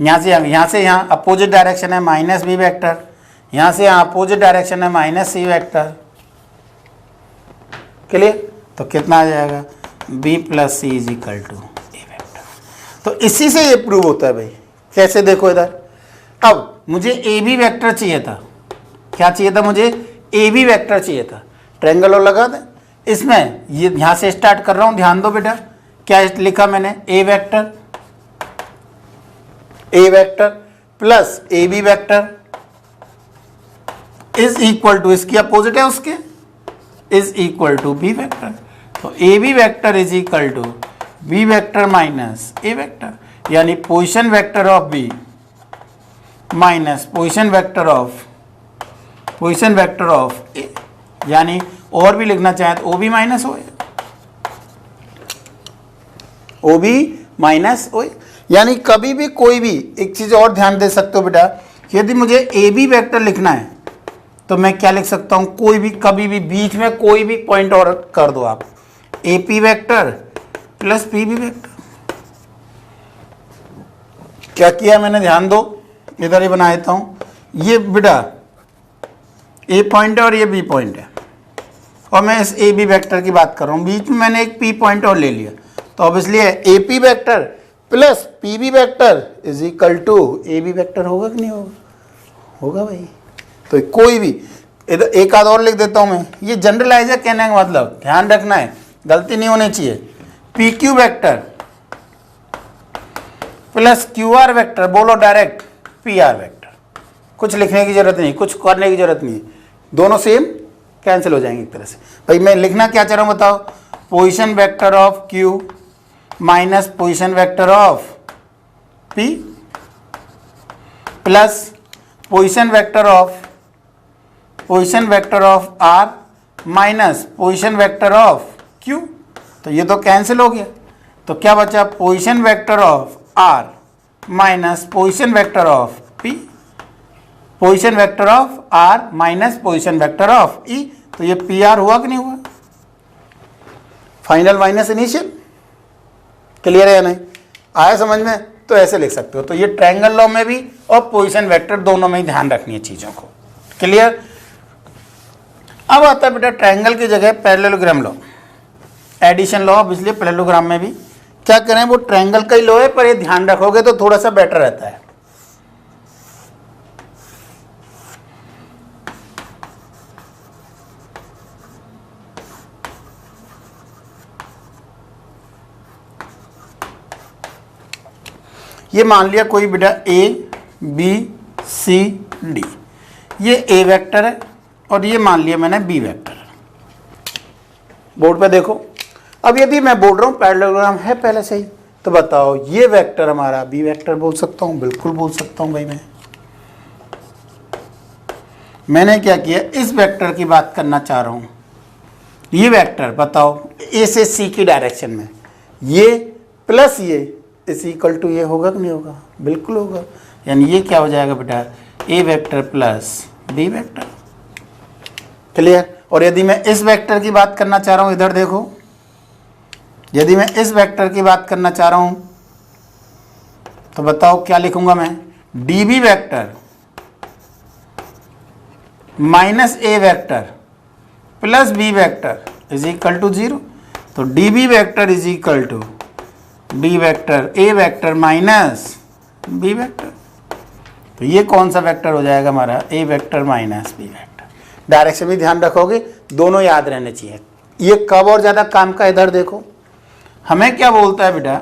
यहाँ से यहाँ अपोजिट डायरेक्शन है माइनस बी वेक्टर, यहाँ से यहाँ अपोजिट डायरेक्शन है माइनस सी वेक्टर। क्लियर। तो कितना आ जाएगा, B plus C is equal to A vector. तो इसी से ये प्रूव होता है भाई। कैसे, देखो इधर, अब मुझे ए बी वेक्टर चाहिए था। क्या चाहिए था मुझे, ए बी वेक्टर चाहिए था। ट्रायंगल और लगा दें इसमें, ये यहाँ से स्टार्ट कर रहा हूँ, ध्यान दो बेटा क्या लिखा मैंने, A vector plus A B vector is equal to, इसकी अपोजिट है उसके, is equal to B vector. तो A B vector is equal to B vector minus A vector, यानी position vector of B minus position vector of A. यानी और भी लिखना चाहे तो O B minus O, O B minus O. यानी कभी भी कोई भी एक चीज और ध्यान दे सकते हो बेटा, यदि मुझे ए बी वेक्टर लिखना है तो मैं क्या लिख सकता हूं, कोई भी कभी भी बीच में कोई भी पॉइंट और कर दो आप, A P vector plus P B vector. क्या किया मैंने, ध्यान दो, इधर ही बना देता हूं। ये बेटा ए पॉइंट है और ये बी पॉइंट है, और मैं इस ए बी वेक्टर की बात कर रहा हूं, बीच में मैंने एक पी पॉइंट और ले लिया। तो obviously A P vector plus P B vector is equal to A B vector होगा कि नहीं होगा, होगा भाई। तो कोई भी इधर एक आध और लिख देता हूं मैं, ये जनरलाइज है कहने का मतलब, ध्यान रखना है, गलती नहीं होनी चाहिए। P Q vector plus Q R vector, बोलो डायरेक्ट पी आर वेक्टर, कुछ लिखने की जरूरत नहीं, कुछ करने की जरूरत नहीं, दोनों सेम कैंसिल हो जाएंगे एक तरह से। भाई मैं लिखना क्या चाह रहा हूं बताओ, position vector of Q minus position vector of P plus position vector of R minus position vector of Q. तो ये तो कैंसिल हो गया, तो क्या बचा, position vector of R minus position vector of P, position vector of R minus position vector of E. तो ये पी आर हुआ कि नहीं हुआ, फाइनल माइनस इनिशियल। क्लियर है या नहीं, आया समझ में। तो ऐसे लिख सकते हो। तो ये ट्रायंगल लॉ में भी और पोजीशन वेक्टर दोनों में ही ध्यान रखनी है चीजों को। क्लियर। अब आता है बेटा ट्रायंगल की जगह पैरेललोग्राम लॉ, एडिशन लॉ, इसलिए पैरेललोग्राम में भी क्या करें, वो ट्रायंगल का ही लॉ है, पर ये ध्यान रखोगे तो थोड़ा सा बेटर रहता है। ये मान लिया कोई बेटा ए बी सी डी, ये ए वेक्टर है और ये मान लिया मैंने बी वेक्टर है। बोर्ड पे देखो, अब यदि मैं बोल रहा हूँ पैरेललोग्राम है पहले से ही, तो बताओ ये वेक्टर हमारा बी वेक्टर बोल सकता हूँ, बिल्कुल बोल सकता हूँ भाई। मैंने क्या किया, इस वेक्टर की बात करना चाह रहा हूँ। ये वेक्टर बताओ ए से सी की डायरेक्शन में, ये प्लस ये इज इक्वल टू ये होगा कि नहीं होगा, बिल्कुल होगा। यानी ये क्या हो जाएगा बेटा, A vector plus B vector. Clear. और यदि मैं इस वेक्टर की बात करना चाह रहा हूं, इधर देखो, यदि मैं इस वेक्टर की बात करना चाह रहा हूं तो बताओ क्या लिखूंगा मैं, D B vector minus A vector plus B vector is equal to 0। तो D B vector is equal to D vector A vector minus B vector. तो ये कौन सा वेक्टर हो जाएगा हमारा, A vector minus B vector. Direction भी ध्यान रखोगे, दोनों याद रहने चाहिए। ये कब और ज़्यादा काम का, इधर देखो हमें क्या बोलता है बेटा,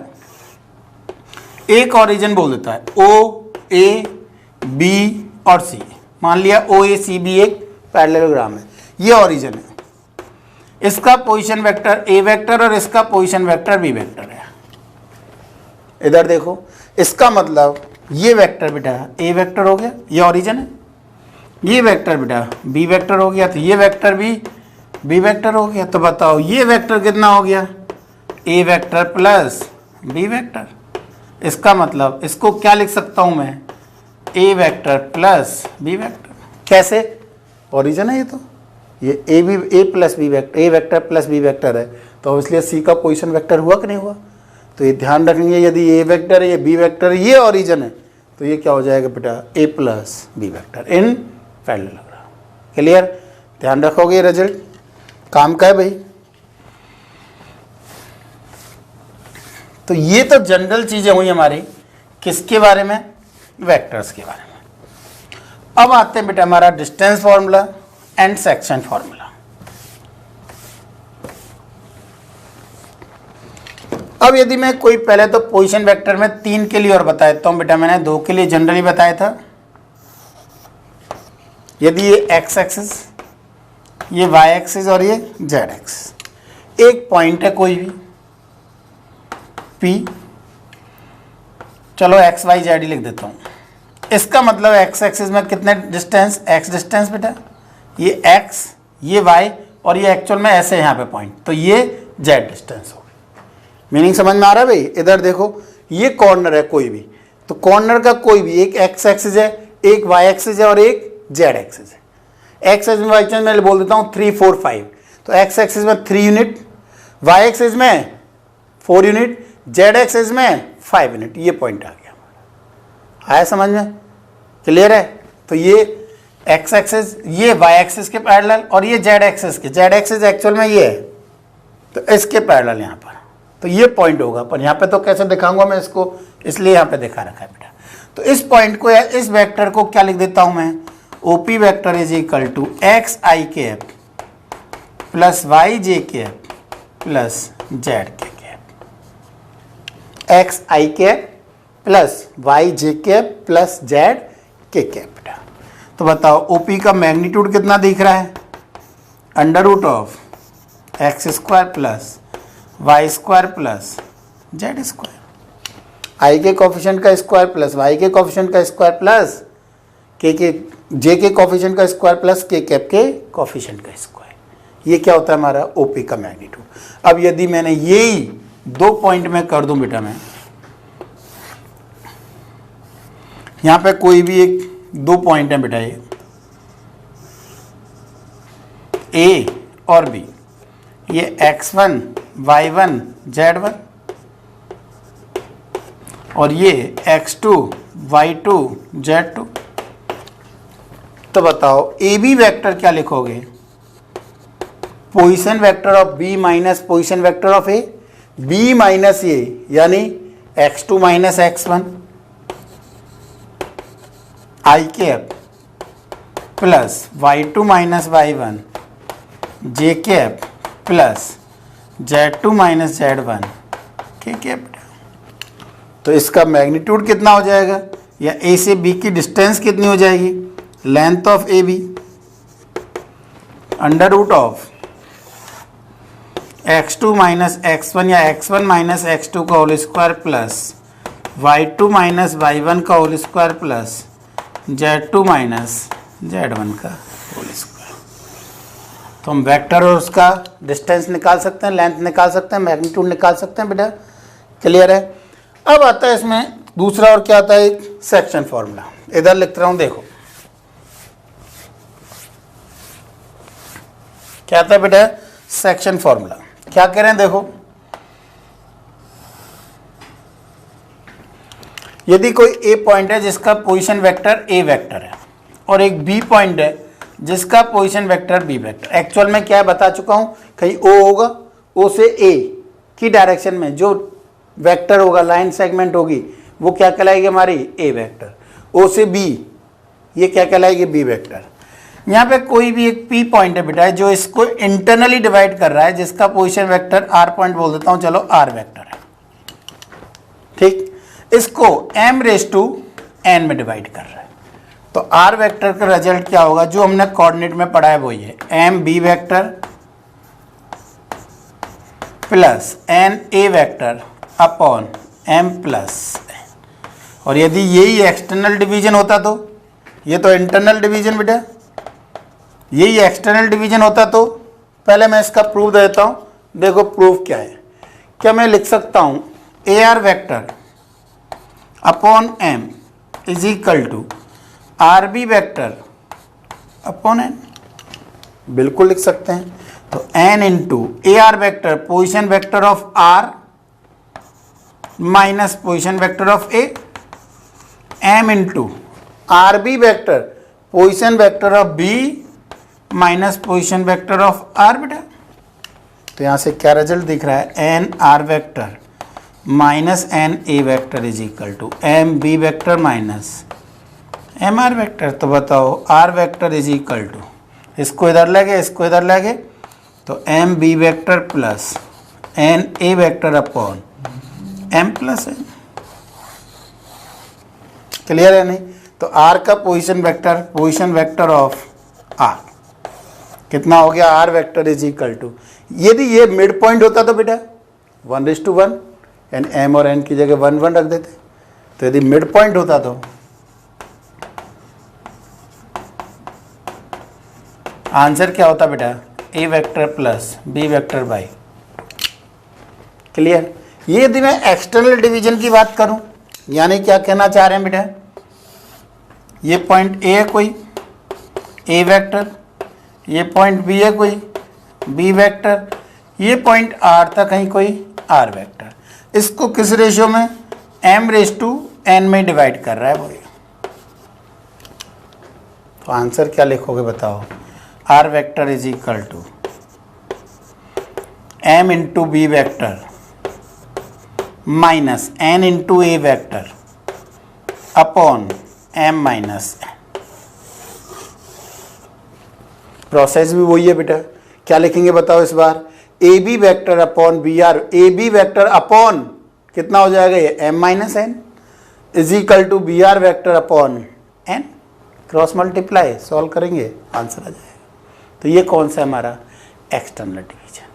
एक ऑरिजिन बोल देता है ओ ए बी और सी। मान लिया ओ ए सी बी एक पैरेललोग्राम है, ये ऑरिजिन है, इसका पोजीशन वेक्टर ए वेक्टर और इसका पोजीशन वेक्टर बी वेक्टर है। इधर देखो, इसका मतलब ये वेक्टर बेटा ए वेक्टर हो गया, ये ऑरिजिन है, ये वेक्टर बेटा बी वेक्टर हो गया, तो ये वेक्टर भी बी वेक्टर हो गया। तो बताओ ये वेक्टर कितना हो गया, A vector plus B vector. इसका मतलब इसको क्या लिख सकता हूँ मैं, A vector plus B vector. कैसे, ऑरिजिन है ये, तो ये A B A plus B vector, A vector plus B vector है, तो इसलिए सी का पोजीशन वेक्टर हुआ कि नहीं हुआ। तो ये ध्यान रखेंगे, यदि ए वेक्टर है, ये बी वेक्टर है, ये ऑरिजिन है, तो ये क्या हो जाएगा बेटा, A plus B vector in parallelogram. Clear, ध्यान रखोगे, ये रिजल्ट काम का है भाई। तो ये तो जनरल चीजें हुई हमारी, किसके बारे में, वेक्टर्स के बारे में। अब आते हैं बेटा हमारा distance formula and section formula. अब यदि मैं कोई, पहले तो पोजीशन वेक्टर में 3 के लिए और बताया तो बेटा मैंने 2 के लिए जनरली बताया था। यदि ये एक्स एक्सिस, ये वाई एक्सिस और ये जेड एक्सिस, एक पॉइंट है कोई भी पी, चलो एक्स वाई जेड ही लिख देता हूँ। इसका मतलब एक्स एक्सिस में कितने डिस्टेंस, एक्स डिस्टेंस बेटा, ये एक्स, ये वाई और ये एक्चुअल में ऐसे यहाँ पे पॉइंट, तो ये जेड डिस्टेंस हो। मीनिंग समझ में आ रहा है भाई। इधर देखो, ये कॉर्नर है कोई भी, तो कॉर्नर का कोई भी, एक एक्स एक्सिस है, एक वाई एक्सिस है और एक जेड एक्सिस है। एक्स एक्सिस में बाई चांस मैं बोल देता हूँ 3 4 5, तो एक्स एक्सिस में 3 यूनिट, वाई एक्सिस में 4 यूनिट, जेड एक्सिस में 5 यूनिट। ये पॉइंट आ गया, आया समझ में, क्लियर है। तो ये एक्स एक्सिस, ये वाई एक्सिस के पैरेलल और ये जेड एक्सिस के, जेड एक्सिस एक्चुअल में ये है, तो इसके पैरेलल यहाँ पर, तो ये पॉइंट होगा। पर यहाँ पे तो कैसे दिखाऊंगा मैं इसको, इसलिए यहाँ पे दिखा रखा है बेटा। तो इस पॉइंट को, इस वेक्टर को क्या लिख देता हूँ मैं, OP vector is equal to x i cap plus y j cap plus z k cap. X i cap plus y j cap plus z k cap बेटा। तो बताओ ओपी का मैग्नीट्यूड कितना दिख रहा है, under root of X square plus Y square plus Z square. I के coefficient का स्क्वायर प्लस वाई के कोफिशिएंट का स्क्वायर प्लस के जे के कोफिशिएंट का स्क्वायर प्लस के कैप के कोफिशिएंट का स्क्वायर। ये क्या होता है हमारा ओपी का मैग्नीट्यूड। अब यदि मैंने यही 2 पॉइंट में कर दूं बेटा, मैं यहाँ पे कोई भी एक 2 पॉइंट है बेटा, ये ए और बी, ये x1 y1 z1 और ये x2 y2 z2। तो बताओ ए बी वेक्टर क्या लिखोगे, position vector of B minus position vector of A, B minus A यानी x2 minus x1 I cap plus y2 minus y1 J cap plus z2 minus z1 K cap. तो इसका magnitude कितना हो जाएगा, या ए से बी की distance कितनी हो जाएगी, length of A B under root of x2 minus x1 या x1 माइनस x2 का whole square plus y2 minus y1 का whole square plus z2 minus z1 का होल स्क्वायर। तो हम वेक्टर और उसका डिस्टेंस निकाल सकते हैं, लेंथ निकाल सकते हैं, मैग्नीट्यूड निकाल सकते हैं बेटा, क्लियर है। अब आता है इसमें दूसरा, और क्या आता है, एक सेक्शन फॉर्मूला। इधर लिख रहा हूं, देखो क्या आता है बेटा, सेक्शन फॉर्मूला। क्या कह रहे हैं, देखो यदि कोई ए पॉइंट है जिसका पोजीशन वेक्टर ए वेक्टर है और एक बी पॉइंट है जिसका position vector B vector, actual में क्या है बता चुका हूं, कहीं ओ होगा, ओ से ए की डायरेक्शन में जो वेक्टर होगा, लाइन सेगमेंट होगी, वो क्या कहलाएगी हमारी ए वेक्टर। ओ से बी ये क्या कहलाएगी बी वेक्टर। यहाँ पे कोई भी एक पी पॉइंट है बेटा जो इसको इंटरनली डिवाइड कर रहा है, जिसका पोजीशन वेक्टर आर पॉइंट बोल देता हूँ, चलो आर वेक्टर है, ठीक। इसको m रेस टू n में डिवाइड कर रहा है, तो आर वेक्टर का रिजल्ट क्या होगा जो हमने कोऑर्डिनेट में पढ़ा है वही है, m b vector plus n a vector upon m plus. और यदि यही एक्सटर्नल डिवीजन होता तो, ये तो इंटरनल डिवीजन बेटा, यही एक्सटर्नल डिवीजन होता तो पहले मैं इसका प्रूफ देता हूँ। देखो प्रूफ क्या है, क्या मैं लिख सकता हूँ A R vector upon M is equal to R B vector upon N, बिल्कुल लिख सकते हैं। तो N into A R vector position vector of R minus position vector of A, M into R B vector position vector of B minus position vector of R बेटा। तो यहाँ से क्या रिजल्ट दिख रहा है, N R vector minus N A vector is equal to M B vector minus M R vector. तो बताओ R vector is equal to, इसको इधर लगे इसको इधर लगे, तो M B vector plus N A vector upon M plus N. Clear है नहीं? तो आर का पोजिशन वेक्टर ऑफ आर कितना हो गया, R vector is equal to, यदि ये मिड पॉइंट होता तो बेटा 1:1 एंड एम और एन की जगह 1:1 रख देते। तो यदि मिड पॉइंट होता तो आंसर क्या होता बेटा, A vector plus B vector by. Clear? ये यदि मैं एक्सटर्नल डिवीजन की बात करूं, यानी क्या कहना चाह रहे हैं बेटा, ये पॉइंट ए है कोई ए वेक्टर, ये पॉइंट बी है कोई बी वेक्टर, ये पॉइंट आर था कहीं कोई आर वेक्टर। इसको किस रेशियो में, m रेस टू n में डिवाइड कर रहा है वो। तो आंसर क्या लिखोगे बताओ, R vector is equal to m into B vector minus n into A vector upon m minus n। Process भी वही है बेटा, क्या लिखेंगे बताओ इस बार, A B vector upon B are, A B vector upon कितना हो जाएगा ये m minus N is equal to B R vector upon n, cross multiply solve करेंगे आंसर आ जाएगा। तो ये कौन सा हमारा एक्सटर्नल डिवीजन।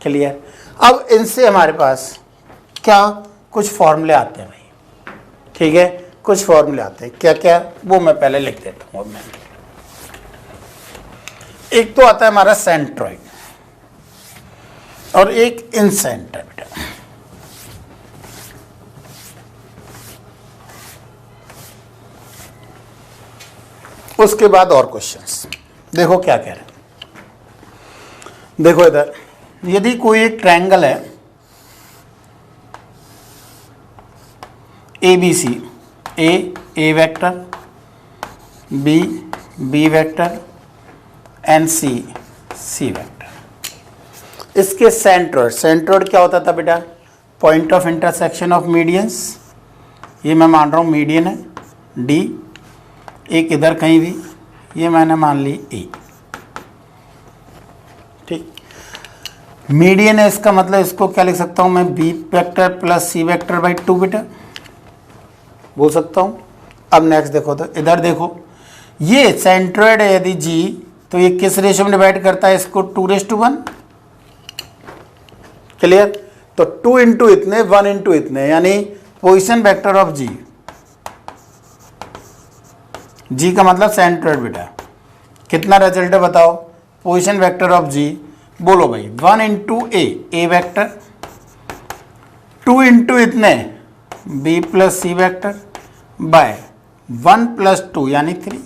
क्लियर? अब इनसे हमारे पास क्या कुछ फॉर्मूले आते हैं भाई, ठीक है, कुछ फॉर्मूले आते हैं, क्या क्या वो मैं पहले लिख देता हूँ। मैं एक तो आता है हमारा सेंट्रॉइड और एक इन सेंटर बेटा। उसके बाद और क्वेश्चंस देखो क्या कह रहे हैं। देखो इधर यदि कोई एक ट्रायंगल है A B C, A vector, B vector and C vector. इसके सेंट्रोइड क्या होता था बेटा, point of intersection of medians. ये मैं मान रहा हूँ मीडियन है डी, एक इधर कहीं भी, ये मैंने मान ली ए, ठीक। मीडियन है इसका मतलब इसको क्या लिख सकता हूँ मैं, B vector plus C vector by 2 बेटा बोल सकता हूँ। अब नेक्स्ट देखो, तो इधर देखो ये सेंट्रोइड है यदि जी, तो ये किस रेशियो में डिवाइड करता है इसको, 2:1। क्लियर? तो 2 इंटू इतने 1 इंटू इतने, यानी पोजिशन वेक्टर ऑफ जी का मतलब सेंट्रोइड बेटा। कितना रिजल्ट है बताओ, पोजिशन वेक्टर ऑफ जी, बोलो भाई 1 इंटू ए वेक्टर, 2 इंटू इतने B plus C vector by 1 plus 2 यानी 3।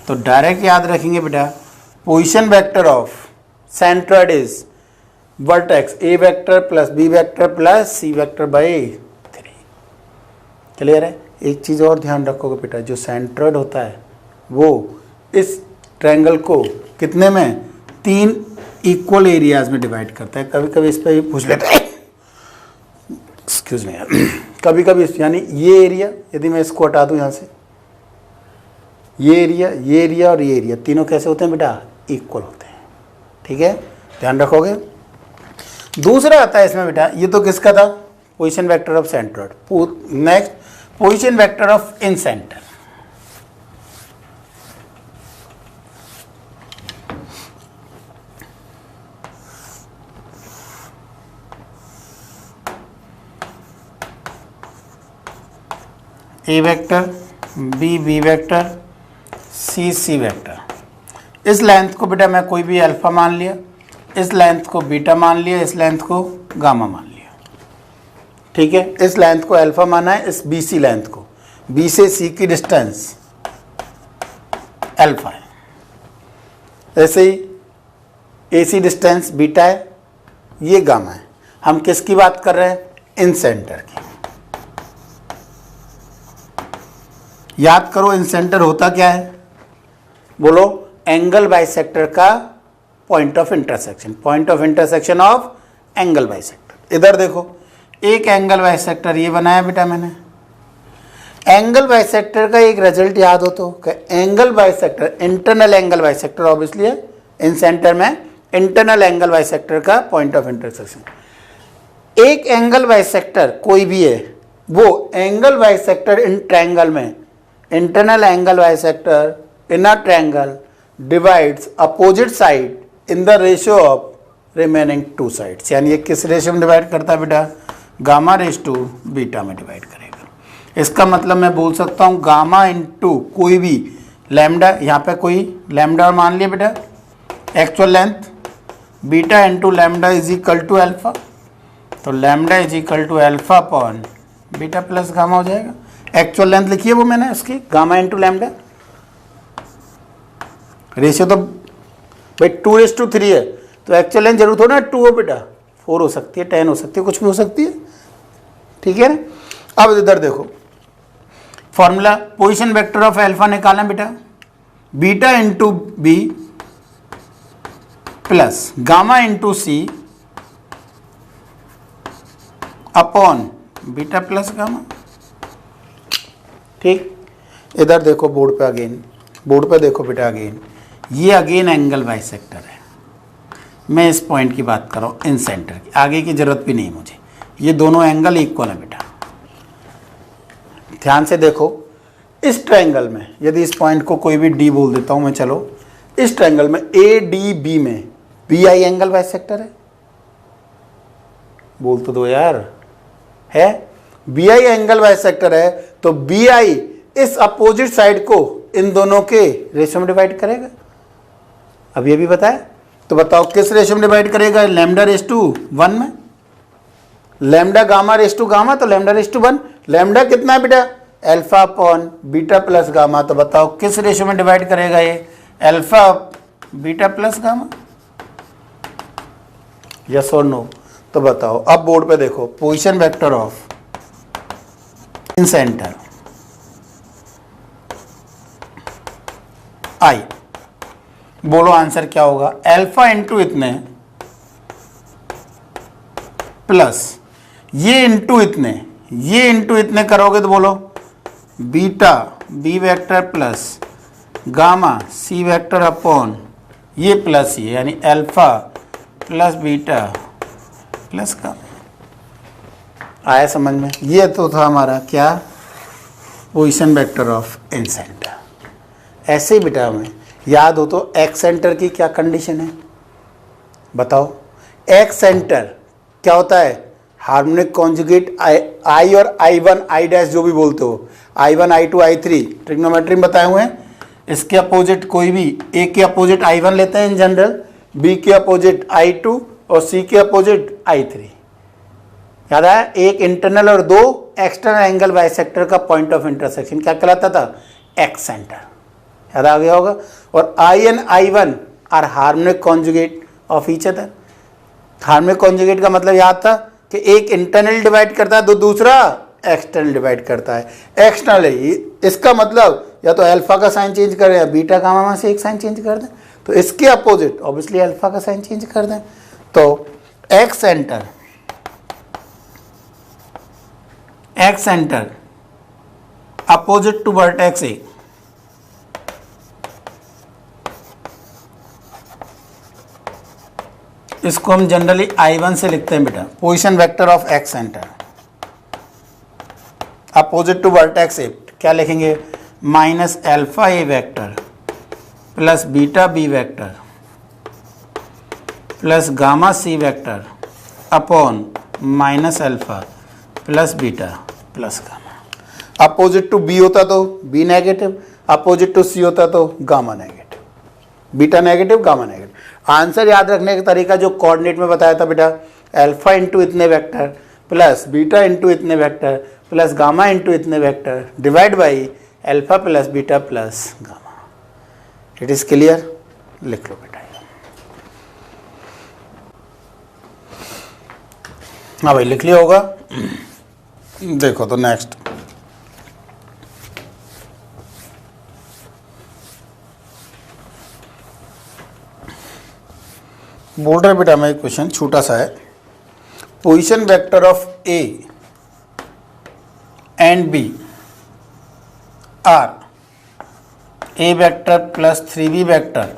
तो डायरेक्ट याद रखेंगे बेटा, position vector of centroid is vertex A vector plus B vector plus C vector by 3। Clear है? एक चीज़ और ध्यान रखोगे बेटा, जो सेंट्रोइड होता है वो इस ट्रायंगल को कितने में, 3 इक्वल एरियाज में डिवाइड करता है। कभी कभी इस पर पूछ लेते हैं, एक्सक्यूज मी यार, कभी कभी यानी ये एरिया यदि मैं इसको हटा दूं यहाँ से, ये एरिया और ये एरिया तीनों कैसे होते हैं बेटा? इक्वल होते हैं। ठीक है, ध्यान रखोगे। दूसरा आता है इसमें बेटा, ये तो किसका था? Position vector of centroid. Next position vector of incentre. A vector, B vector, C vector. इस लेंथ को बेटा मैं कोई भी अल्फा मान लिया, इस लेंथ को बीटा मान लिया, इस लेंथ को गामा मान लिया। ठीक है, इस लेंथ को अल्फा माना है, इस बी सी लेंथ को, बी से सी की डिस्टेंस अल्फा है। ऐसे ही ए सी डिस्टेंस बीटा है, ये गामा है। हम किसकी बात कर रहे हैं? इन सेंटर की। याद करो इन सेंटर होता क्या है? बोलो, एंगल बाइसेक्टर का point of intersection, point of intersection of angle bisector. इधर देखो, एक एंगल बाइसेक्टर ये बनाया बेटा मैंने। एंगल बाइसेक्टर का एक रिजल्ट याद हो तो, angle bisector internal angle bisector obviously है, इन सेंटर में इंटरनल एंगल बाइसेक्टर का पॉइंट ऑफ इंटरसेक्शन। एक एंगल बाइसेक्टर कोई भी है, वो एंगल बाइसेक्टर इन ट्रायंगल में, internal angle bisector in a triangle divides opposite side in the ratio of remaining two sides. यानी ये किस रेशियो में डिवाइड करता है बेटा? गामा रेस टू बीटा में डिवाइड करेगा। इसका मतलब मैं बोल सकता हूँ गामा इंटू कोई भी लैम्डा, यहाँ पे कोई लैम्डा मान लिया बेटा, actual length, beta into lambda is equal to alpha. तो lambda is equal to alpha upon beta plus gamma हो जाएगा। एक्चुअल लेंथ लिखी है वो मैंने उसकी, गामा इंटू लैम्डा। रेशियो तो भाई 2:3 है, तो एक्चुअल लेंथ जरूर थोड़ा 2 हो बेटा, 4 हो सकती है, 10 हो सकती है, कुछ भी हो सकती है। ठीक है ना। अब इधर देखो formula, position vector of alpha निकालना बेटा, beta into B plus gamma into C upon beta plus gamma. ठीक, इधर देखो बोर्ड पे अगेन, बोर्ड पे देखो बेटा अगेन, ये अगेन एंगल बाइसेक्टर है। मैं इस पॉइंट की बात कर रहा हूँ, इन सेंटर की, आगे की जरूरत भी नहीं मुझे। ये दोनों एंगल इक्वल है बेटा। ध्यान से देखो, इस ट्रायंगल में यदि इस पॉइंट को कोई भी डी बोल देता हूँ मैं, चलो इस ट्रायंगल में ए डी बी में बी आई एंगल बाइसेक्टर है। बोल तो दो यार, है बी आई एंगल बाइसेक्टर है, तो बी आई इस अपोजिट साइड को इन दोनों के रेशियो में डिवाइड करेगा। अब ये भी बताया, तो बताओ किस रेशियो में डिवाइड करेगा? लैम्डा रेस टू 1 में। लैम्डा गामा रेस टू गामा, तो लैम्डा रेस टू 1। लैम्डा कितना है बेटा? Alpha upon beta plus gamma. तो बताओ किस रेशियो में डिवाइड करेगा ये? Alpha beta plus gamma. Yes और नो? तो बताओ। अब बोर्ड पे देखो, position vector of incentre I, बोलो आंसर क्या होगा? अल्फा इंटू इतने प्लस ये इंटू इतने, ये इंटू इतने करोगे तो बोलो beta B vector plus gamma C vector upon ये प्लस ये, यानी alpha plus beta plus gamma. आया समझ में? ये तो था हमारा क्या? Position vector of in centre. ऐसे ही बेटा हमें याद हो तो एक्स सेंटर की क्या कंडीशन है बताओ? एक्स सेंटर क्या होता है? हार्मोनिक कॉन्जुगेट आई और I1 I डैश जो भी बोलते हो, I1 I2 I3 ट्रिग्नोमेट्री में बताए हुए हैं। इसके अपोजिट कोई भी, ए के अपोजिट I1 लेते हैं इन जनरल, बी के अपोजिट I2 और सी के अपोजिट I3। याद आया? एक इंटरनल और दो एक्सटर्नल एंगल बाइसेक्टर का पॉइंट ऑफ इंटरसेक्शन क्या कहलाता था? Excentre. याद आ गया होगा। और I and I1 are harmonic conjugate of each other. Harmonic conjugate का मतलब याद था कि एक इंटरनल डिवाइड करता है तो दूसरा एक्सटर्नल डिवाइड करता है। एक्सटर्नल है, इसका मतलब या तो अल्फा का साइन चेंज करें या बीटा गामा में से एक साइन चेंज कर दें। तो इसके अपोजिट ऑब्वियसली अल्फा का साइन चेंज कर दें, तो excentre opposite to vertex A, इसको हम जनरली I1 से लिखते हैं बेटा, position vector of excentre opposite to vertex A, क्या लिखेंगे, minus alpha A vector plus beta B vector plus gamma C vector upon minus alpha plus beta plus gamma. Opposite to B होता तो B negative, opposite to C होता तो gamma negative, beta negative gamma negative. Answer याद रखने का तरीका जो coordinate में बताया था बेटा, अल्फा इंटू इतने वेक्टर प्लस बीटा इंटू इतने वेक्टर प्लस गामा इंटू इतने vector divide by alpha plus beta plus gamma. It is clear, लिख लो बेटा। हाँ भाई लिख लिया होगा। देखो तो नेक्स्ट, बोल रहे बेटा मैं क्वेश्चन छोटा सा है, position vector of A and B are A vector plus 3b vector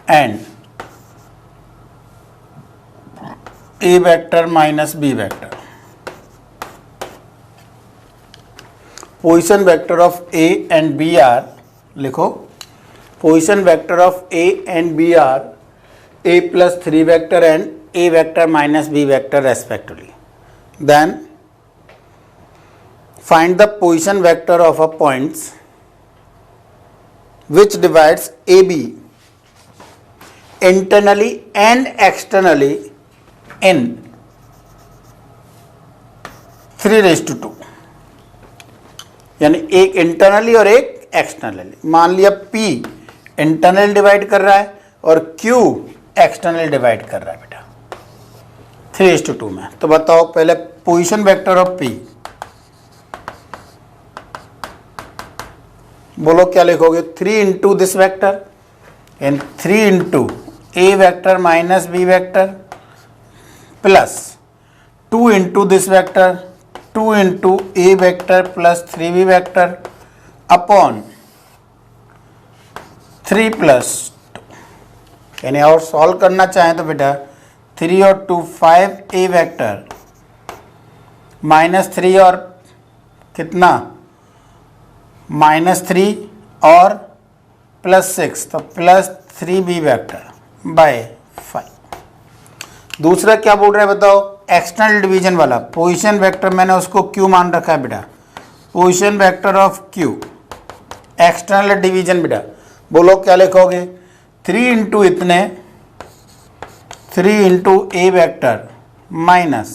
and A vector minus B vector. Position vector of A and B are, लिखो position vector of A and B are a plus 3 vector and a vector minus b vector respectively. Then find the position vector of a points which divides AB internally and externally in 3:2, यानी एक internally और एक externally. मान लिया P internal divide कर रहा है और Q एक्सटर्नल डिवाइड कर रहा है बेटा 3:2 में। तो बताओ पहले पोजीशन वेक्टर ऑफ P, बोलो क्या लिखोगे, 3 into this vector and 3 into A vector minus B vector plus 2 into this vector 2 into A vector plus 3b vector upon 3 plus, यानी और सॉल्व करना चाहें तो बेटा 3 और 2 5 ए वेक्टर माइनस 3 और कितना -3 और प्लस 6 तो प्लस 3b वेक्टर बाय 5। दूसरा क्या बोल रहा है बताओ, एक्सटर्नल डिवीजन वाला पोजीशन वेक्टर मैंने उसको क्यू मान रखा है बेटा, position vector of Q external division बेटा, बोलो क्या लिखोगे, 3 इंटू इतने 3 into A vector minus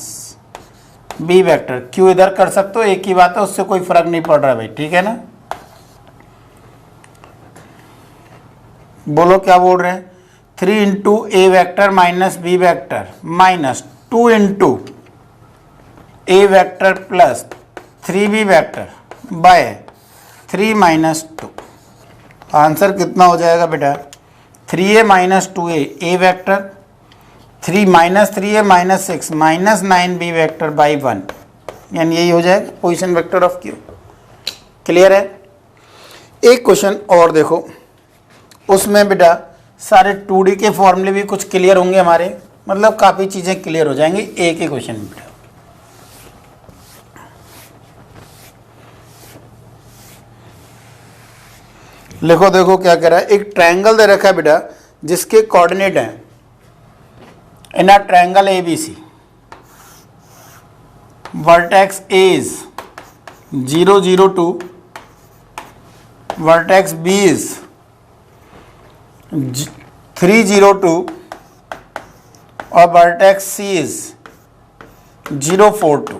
B vector, Q इधर कर सकते हो, एक ही बात है, उससे कोई फर्क नहीं पड़ रहा भाई, ठीक है ना। बोलो क्या बोल रहे हैं, 3 into A vector minus B vector minus 2 into A vector plus 3b vector by 3 minus 2। Answer कितना हो जाएगा बेटा, 3a minus 2a A vector 3 minus 3a minus 6 minus 9b vector by 1, यानी यही हो जाएगा position vector of Q. Clear है। एक क्वेश्चन और देखो, उसमें बेटा सारे 2D के फॉर्मूले भी कुछ क्लियर होंगे हमारे, मतलब काफ़ी चीज़ें क्लियर हो जाएंगी एक ही क्वेश्चन में बेटा। लिखो देखो क्या कह रहा है, एक ट्रायंगल दे रखा है बेटा जिसके कोऑर्डिनेट हैं in a triangle ABC, vertex A is 0 0 2, vertex B is 3 0 2 और vertex C is 0 4 2।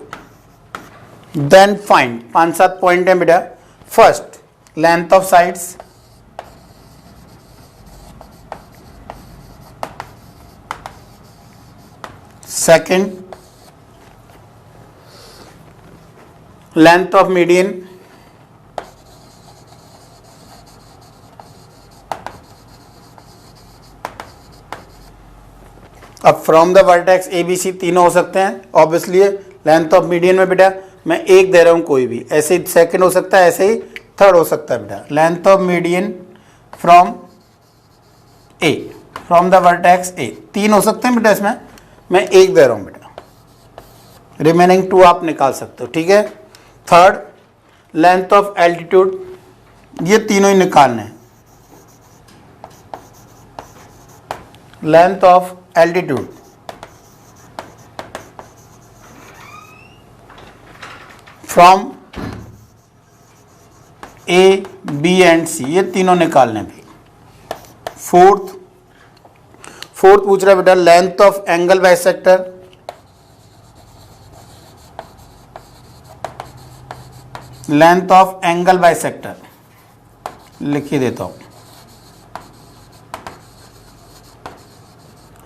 Then find, 5-7 point है बेटा। First length of sides, second length of median, अब from the vertex A B C तीनों हो सकते हैं obviously. Length of median में बेटा मैं एक दे रहा हूँ कोई भी, ऐसे ही सेकंड हो सकता है, ऐसे ही थर्ड हो सकता है बेटा। Length of median from A, from the vertex ए, तीन हो सकते हैं बेटा, इसमें मैं एक दे रहा हूँ बेटा, रिमेनिंग टू आप निकाल सकते हो, ठीक है। थर्ड लेंथ ऑफ एल्टीट्यूड, ये तीनों ही निकालने हैं। Length of altitude from A B and C, ये तीनों निकालने भी। फोर्थ पूछ रहा है बेटा length of angle bisector, length of angle bisector लिख ही देता हूं।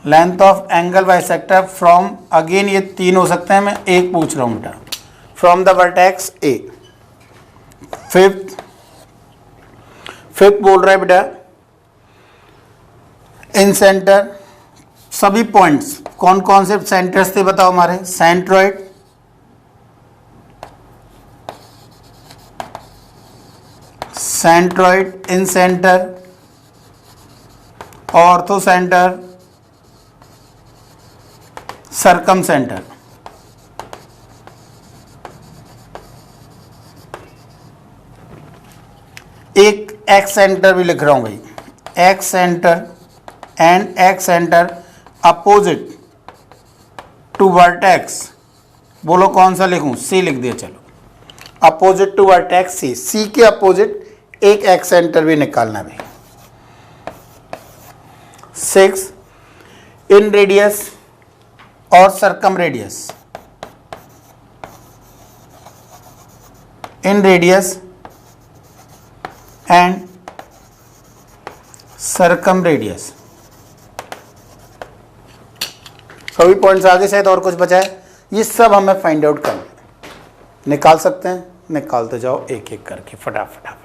Length of angle bisector from, again ये तीन हो सकते हैं, मैं एक पूछ रहा हूं बेटा, from the vertex A. Fifth बोल रहा है बेटा इन सेंटर, सभी पॉइंट्स कौन कौन से सेंटर्स थे बताओ हमारे, centroid, centroid, incentre, orthocentre, circumcentre. एक एक्स सेंटर भी लिख रहा हूं भाई, excentre and excentre opposite to vertex, बोलो कौन सा लिखूं, सी लिख दिया, चलो opposite to vertex C, C के अपोजिट एक एक्स सेंटर भी निकालना भाई। 6 इन रेडियस और circumradius, inradius and circumradius, सभी पॉइंट्स आगे शायद और कुछ बचा है, ये सब हमें फाइंड आउट करना है। निकाल सकते हैं, निकालते जाओ एक एक करके, फटाफट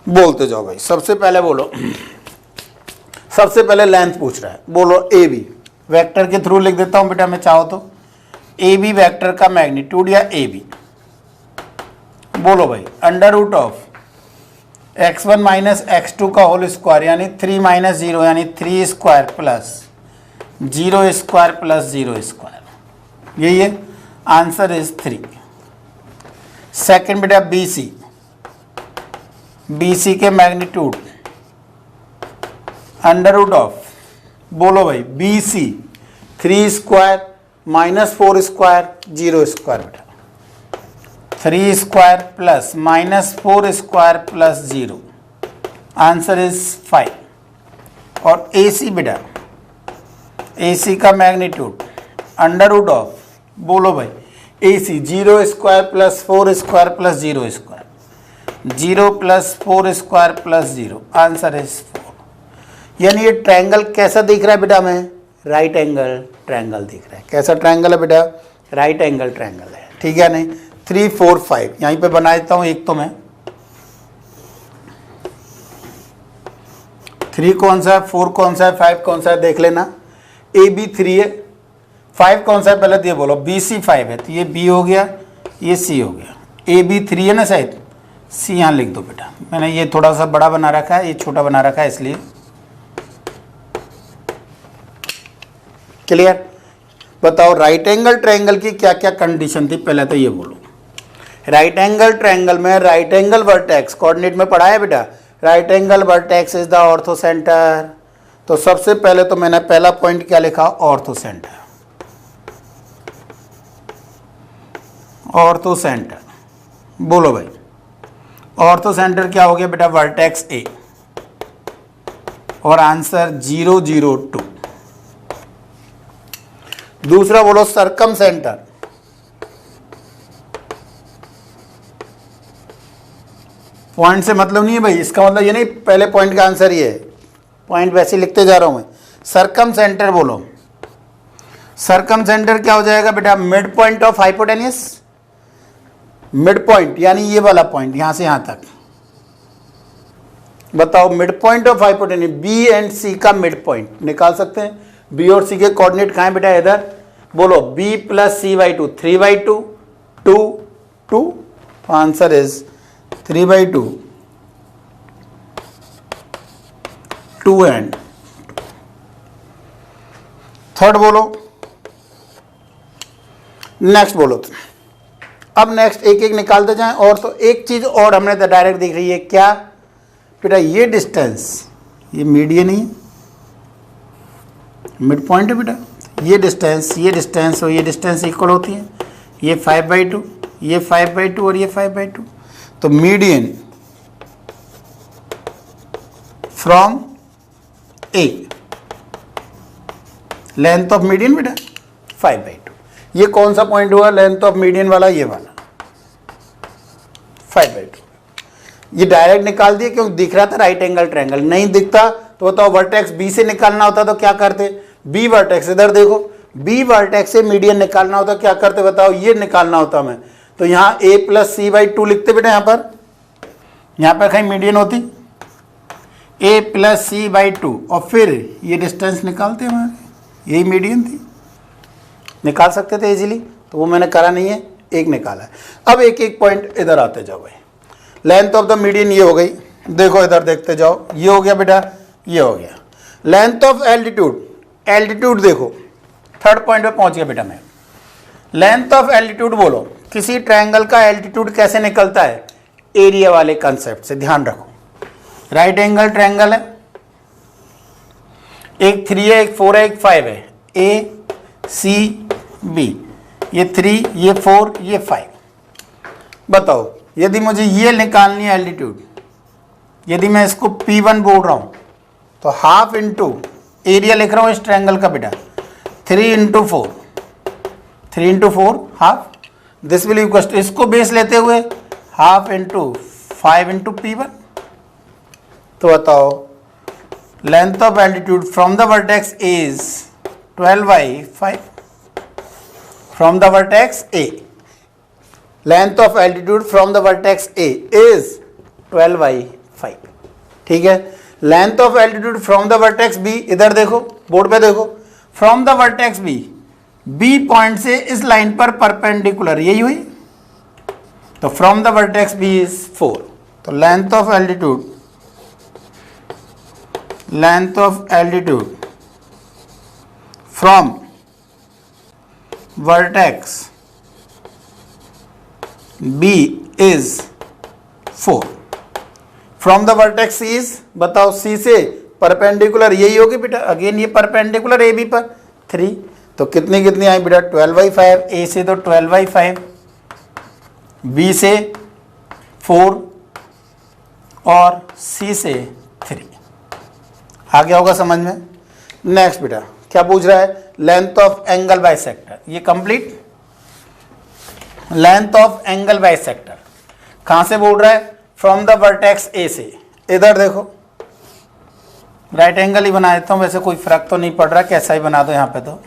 बोलते जाओ भाई। सबसे पहले बोलो, सबसे पहले लेंथ पूछ रहा है, बोलो ए बी, वेक्टर के थ्रू लिख देता हूं बेटा मैं चाहो तो, ए बी वेक्टर का मैग्नीट्यूड या ए बी, बोलो भाई under root of x1 minus x2 का होल स्क्वायर यानी 3 माइनस 0 यानी 3 square plus 0 square plus 0 square, यही है आंसर इज 3। सेकंड बेटा BC, BC के मैग्नीट्यूड अंडर रूट ऑफ, बोलो भाई BC 3 square minus 4 square 0 square बेटा, 3 square plus minus 4 square plus 0, answer is 5। और AC बेटा, AC का मैग्नीट्यूड अंडर रूट ऑफ, बोलो भाई AC 0 square plus 4 square plus 0 square, 0 plus 4 square plus 0, answer is 4। यानी ये ट्रायंगल कैसा दिख रहा है बेटा, हमें राइट एंगल ट्रायंगल दिख रहा है। कैसा ट्रायंगल है बेटा, राइट एंगल ट्रायंगल है, ठीक है नहीं। 3 4 5 यहीं पे बना देता हूं, एक तो मैं 3 कौन सा है, 4 कौन सा है, 5 कौन सा है देख लेना। AB 3 है, 5 कौन सा है पहले तो ये बोलो, BC 5 है, तो ये B हो गया, ये C हो गया। AB 3 है ना शायद, C यहाँ लिख दो बेटा, मैंने ये थोड़ा सा बड़ा बना रखा है, ये छोटा बना रखा है इसलिए। क्लियर, बताओ राइट एंगल ट्रायंगल की क्या क्या कंडीशन थी, पहले तो ये बोलो। राइट एंगल ट्रायंगल में राइट एंगल वर्टेक्स कोऑर्डिनेट में पढ़ा है बेटा, right angle vertex is the ortho centre. तो सबसे पहले तो मैंने पहला पॉइंट क्या लिखा, ऑर्थो सेंटर, ऑर्थो सेंटर, बोलो भाई ऑर्थो सेंटर क्या हो गया बेटा, वर्टेक्स ए, और आंसर 0 0 2। दूसरा बोलो सरकम सेंटर, पॉइंट से मतलब नहीं है भाई, इसका मतलब ये नहीं पहले पॉइंट का आंसर ये है, पॉइंट वैसे लिखते जा रहा हूं मैं। सरकम सेंटर बोलो, सरकम सेंटर क्या हो जाएगा बेटा, midpoint of hypotenuse, midpoint यानी ये वाला पॉइंट यहां से यहां तक, बताओ midpoint of hypotenuse, B and C का मिड पॉइंट निकाल सकते हैं। बी और सी के कोऑर्डिनेट कहाँ है बेटा, इधर बोलो B plus C by two, 3/2 2 2, तो आंसर इज 3/2 2 एंड थर्ड बोलो। नेक्स्ट बोलो तुम। अब नेक्स्ट एक एक निकालते जाएं। और तो एक चीज और हमने तो डायरेक्ट दिख रही है, क्या बेटा, ये डिस्टेंस, ये मीडियन ही मिड पॉइंट है बेटा, ये डिस्टेंस और ये डिस्टेंस इक्वल होती है, ये 5/2, ये 5/2 और ये 5/2, तो median from A, length of median बेटा 5/2, ये कौन सा पॉइंट हुआ लेंथ ऑफ मीडियन वाला, ये वाला 5/2। ये डायरेक्ट निकाल दिए क्योंकि दिख रहा था राइट एंगल ट्रायंगल, नहीं दिखता तो बताओ वर्टेक्स बी से निकालना होता तो क्या करते, बी वर्टेक्स, इधर देखो बी वर्टेक्स से मीडियन निकालना होता क्या करते बताओ, ये निकालना होता मैं, तो यहाँ a plus C by two लिखते बेटा, यहाँ पर कहीं मीडियन होती a plus C by two, और फिर ये डिस्टेंस निकालते हमारे, यही मीडियन थी, निकाल सकते थे इजीली, तो वो मैंने करा नहीं है, एक निकाला है। अब एक एक पॉइंट इधर आते जाओ भाई। लेंथ ऑफ द मीडियन ये हो गई, देखो इधर देखते जाओ, ये हो गया बेटा, ये हो गया। लेंथ ऑफ एल्टीट्यूड, एल्टीट्यूड देखो, थर्ड पॉइंट पे पहुंच गया बेटा मैं। लेंथ ऑफ एल्टीट्यूड बोलो, किसी ट्रायंगल का एल्टीट्यूड कैसे निकलता है, एरिया वाले कंसेप्ट से, ध्यान रखो। राइट एंगल ट्रायंगल है, एक 3 है, एक 4 है, एक 5 है, ए सी बी, ये 3, ये 4, ये 5। बताओ यदि मुझे ये निकालनी है एल्टीट्यूड, यदि मैं इसको P1 बोल रहा हूं तो हाफ इंटू एरिया लिख रहा हूं इस ट्रायंगल का बेटा, 3 × 4 half, this will equal to, इसको बेस लेते हुए हाफ इंटू 5 × P1। तो बताओ length of altitude from the vertex is 12/5, from the vertex A, length of altitude from the vertex A is 12/5, ठीक है। Length of altitude from the vertex B, इधर देखो board पे देखो, from the vertex B point से इस line पर perpendicular, यही हुई, तो from the vertex B is 4, तो length of altitude from vertex B is 4, from the vertex C is, बताओ C से परपेंडिकुलर यही होगी बेटा, अगेन ये परपेंडिकुलर AB पर 3, तो कितनी कितनी आई बेटा 12/5, A से तो 12/5, B से 4 और C से 3। आ गया होगा समझ में। नेक्स्ट बेटा क्या पूछ रहा है, लेंथ ऑफ एंगल बाइसेक्टर, ये complete. Length of angle bisector कहां से बोल रहा है, फ्रॉम द वर्टेक्स A से, इधर देखो राइट एंगल ही बना देता हूं, वैसे कोई फर्क तो नहीं पड़ रहा, कैसा ही बना दो यहाँ पे। तो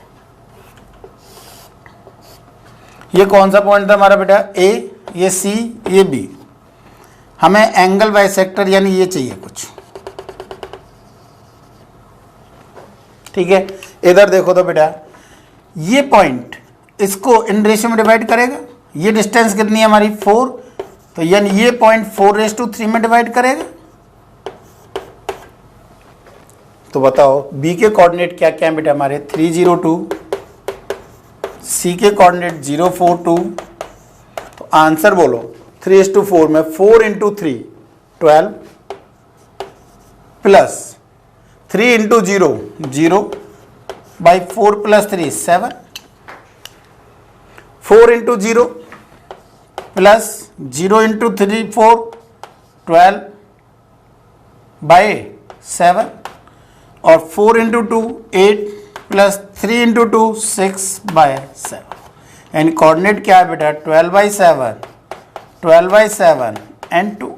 ये कौन सा पॉइंट था हमारा बेटा, A, ये C, ये B, हमें एंगल बाइसेक्टर यानी ये चाहिए कुछ, ठीक है। इधर देखो तो बेटा ये पॉइंट इसको इन रेशियो में डिवाइड करेगा, ये डिस्टेंस कितनी है हमारी 4, तो यानी ये पॉइंट 4/3 में डिवाइड करेगा। तो बताओ B के कोऑर्डिनेट क्या क्या है बेटा हमारे, 302, C के कोऑर्डिनेट 042, तो आंसर बोलो 3:4 में 4 × 3 12 प्लस 3 × 0 0 by 4 + 3 7, 4 × 0 plus 0 × 3 4 12 by 7 और 4 × 2 8 plus 3 × 2 6 by 7, यानी कोऑर्डिनेट क्या है बेटा 12/7 एंड 2।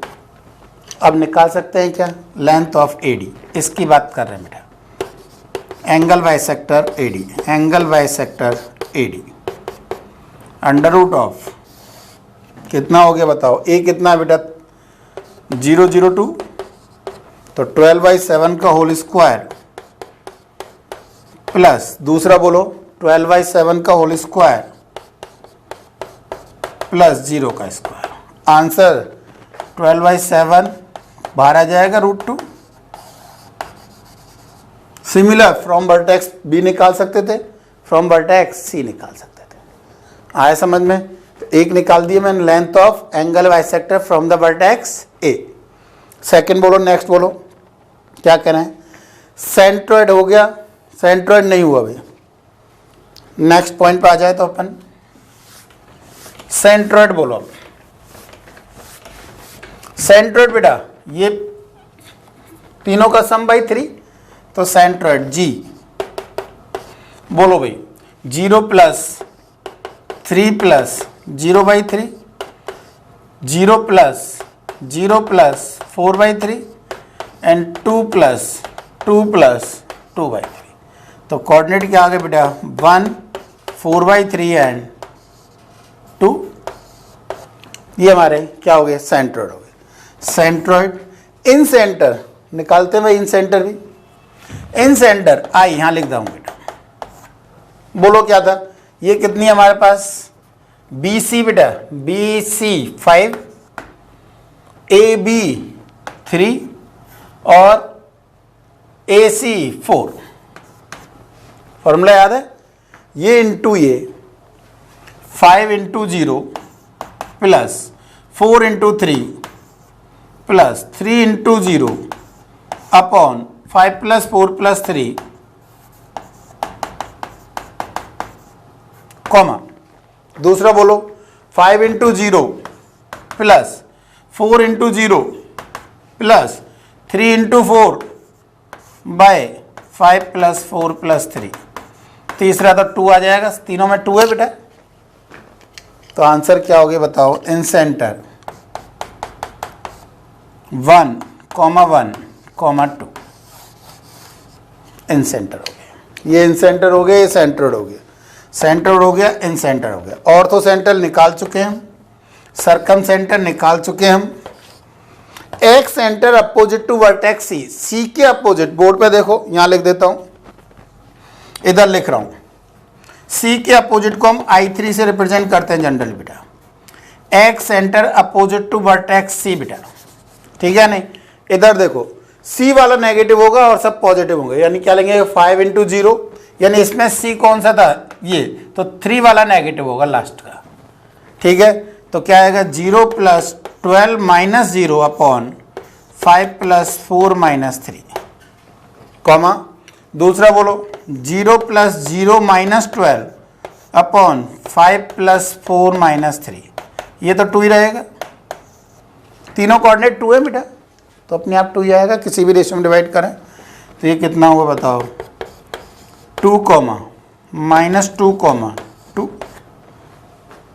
अब निकाल सकते हैं क्या, लेंथ ऑफ AD, इसकी बात कर रहे हैं बेटा, angle bisector AD, angle bisector AD under root of कितना हो गया बताओ, A कितना है बेटा 002, तो 12/7 का होल स्क्वायर प्लस दूसरा बोलो 12/7 का होल स्क्वायर प्लस 0 का स्क्वायर। आंसर 12/7 बाहर आ जाएगा √2। सिमिलर फ्रॉम वर्टेक्स बी निकाल सकते थे, फ्रॉम वर्टेक्स सी निकाल सकते थे। आया समझ में? तो एक निकाल दिया मैंने, length of angle bisector from the vertex A. Second बोलो, नेक्स्ट बोलो क्या कह रहे हैं। सेंट्रोइड हो गया, सेंट्रोइड नहीं हुआ भाई। नेक्स्ट पॉइंट पे आ जाए तो अपन सेंट्रोइड बोलो। सेंट्रोइड बेटा ये तीनों का सम बाई 3, तो सेंट्रोइड जी बोलो भाई 0 plus 3 plus 0/3, 0 plus 0 plus 4/3 and 2 plus 2 plus 2/3। तो कोऑर्डिनेट क्या आ गया बेटा 1 4/3 एंड 2। ये हमारे क्या हो गए सेंट्रोइड हो गए। सेंट्रोइड इन सेंटर निकालते हैं इन सेंटर भी। इन सेंटर आई यहां लिख दूंगा बेटा। बोलो क्या था ये कितनी है हमारे पास BC बेटा BC 5 AB 3 और AC 4। फॉर्मूला याद है ये इंटू ये 5 into 0 plus 4 into 3 plus 3 into 0 upon 5 plus 4 plus 3 comma. दूसरा बोलो 5 into 0 plus 4 into 0 plus 3 into 4 by 5 plus 4 plus 3। तीसरा तो 2 आ जाएगा, तीनों में 2 है बेटा। तो आंसर क्या हो गया बताओ। इन सेंटर 1, 1, 2 इन सेंटर हो गया। ये इन सेंटर हो गया, ये सेंटर्ड हो गया, सेंटर्ड हो गया, इन सेंटर हो गया। ऑर्थो सेंटर निकाल चुके हैं हम, सर्कम सेंटर निकाल चुके हैं हम। एक centre opposite to vertex C, C के अपोजिट बोर्ड पे देखो यहां लिख देता हूं, इधर लिख रहा हूं। सी के अपोजिट को हम I3 से रिप्रेजेंट करते हैं जनरल बेटा। एक सेंटर अपोजिट टू वर्टेक्स सी बेटा, ठीक है नहीं। इधर देखो सी वाला नेगेटिव होगा और सब पॉजिटिव होंगे, यानी क्या लेंगे 5 इंटू 0, यानी इसमें सी कौन सा था ये, तो 3 वाला नेगेटिव होगा लास्ट का, ठीक है। तो क्या आएगा 0 plus 12 minus 0 upon 5 plus 4 minus 3 comma. दूसरा बोलो 0 plus 0 minus 12 upon 5 plus 4 minus 3। ये तो 2 ही रहेगा, तीनों कोऑर्डिनेट 2 है बेटा, तो अपने आप 2 ही आएगा। किसी भी रेशियो में डिवाइड करें तो ये कितना हुआ बताओ 2 कॉमा माइनस 2 कॉमा 2।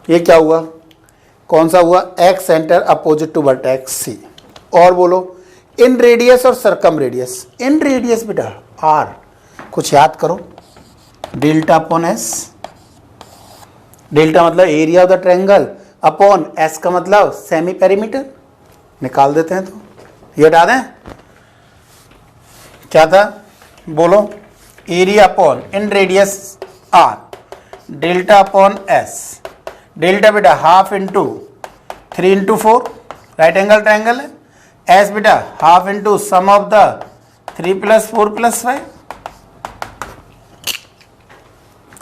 ये क्या हुआ, कौन सा हुआ excentre opposite to vertex C. और बोलो इन रेडियस और सर्कम रेडियस। इन रेडियस बेटा आर, कुछ याद करो, डेल्टा अपॉन एस। डेल्टा मतलब area of the triangle, upon S का मतलब सेमी पेरीमीटर। निकाल देते हैं, तो ये हटा दें। क्या था बोलो area upon inradius R, delta upon S. Delta बेटा half into 3 into 4, right angle triangle है। एस बेटा half into sum of the 3 plus 4 plus 5।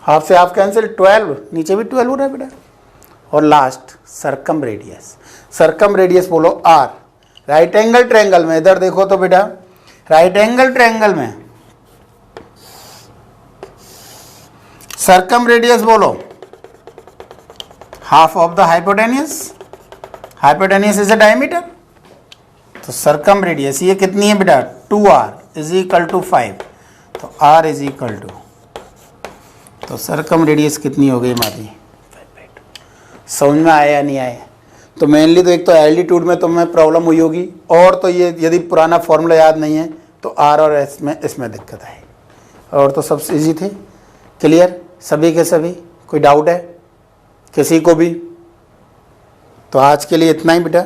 Half से हाफ कैंसिल, 12 नीचे भी 12 हो रहा है बेटा। और last circumradius. Circumradius बोलो आर, राइट एंगल ट्रायंगल में इधर देखो तो बेटा राइट एंगल ट्रायंगल में सर्कम रेडियस बोलो half of the hypotenuse. Hypotenuse is a diameter, तो सर्कम रेडियस ये कितनी है बेटा 2r इज इक्वल टू 5, तो r इज इक्वल टू, तो सर्कम रेडियस कितनी हो गई हमारी 5/2। समझ में आया या नहीं आया? तो मेनली तो एक तो एल्टीट्यूड में तो मैं प्रॉब्लम हुई होगी, और तो ये यदि पुराना फॉर्मूला याद नहीं है तो r और s में इसमें दिक्कत आई, और तो सब इजी थे। क्लियर सभी के सभी? कोई डाउट है किसी को भी? तो आज के लिए इतना ही बेटा,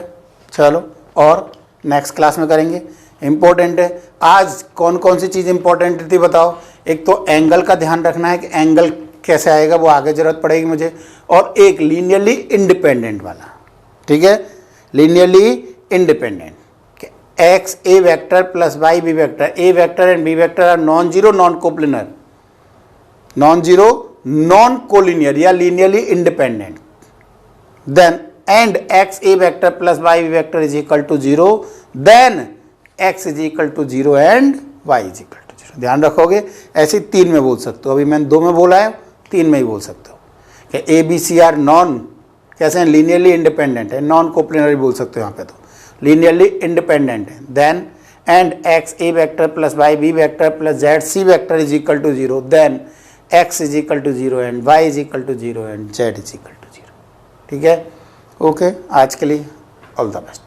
चलो और नेक्स्ट क्लास में करेंगे। इंपॉर्टेंट है। आज कौन कौन सी चीज़ इंपॉर्टेंट थी बताओ? एक तो एंगल का ध्यान रखना है कि एंगल कैसे आएगा, वो आगे जरूरत पड़ेगी मुझे, और एक लीनियरली इंडिपेंडेंट वाला, ठीक है, linearly independent, X A vector plus Y B vector, A vector and B vector are non zero non coplanar, non zero non collinear या linearly independent, then and x A vector plus Y B vector is equal to zero, then x is equal to zero and Y is equal to zero. ध्यान रखोगे, ऐसे 3 में बोल सकते हो, अभी मैंने 2 में बोला है, 3 में ही बोल सकते हो कि A B C are non कैसे हैं, लीनियरली इंडिपेंडेंट है, नॉन कोप्लिनर बोल सकते हो यहाँ पे, तो लीनियरली इंडिपेंडेंट है, then and x A vector plus Y B vector plus z C vector is equal to zero, then x is equal to zero and Y is equal to zero and z is equal to zero. ठीक है, okay, आज के लिए all the best.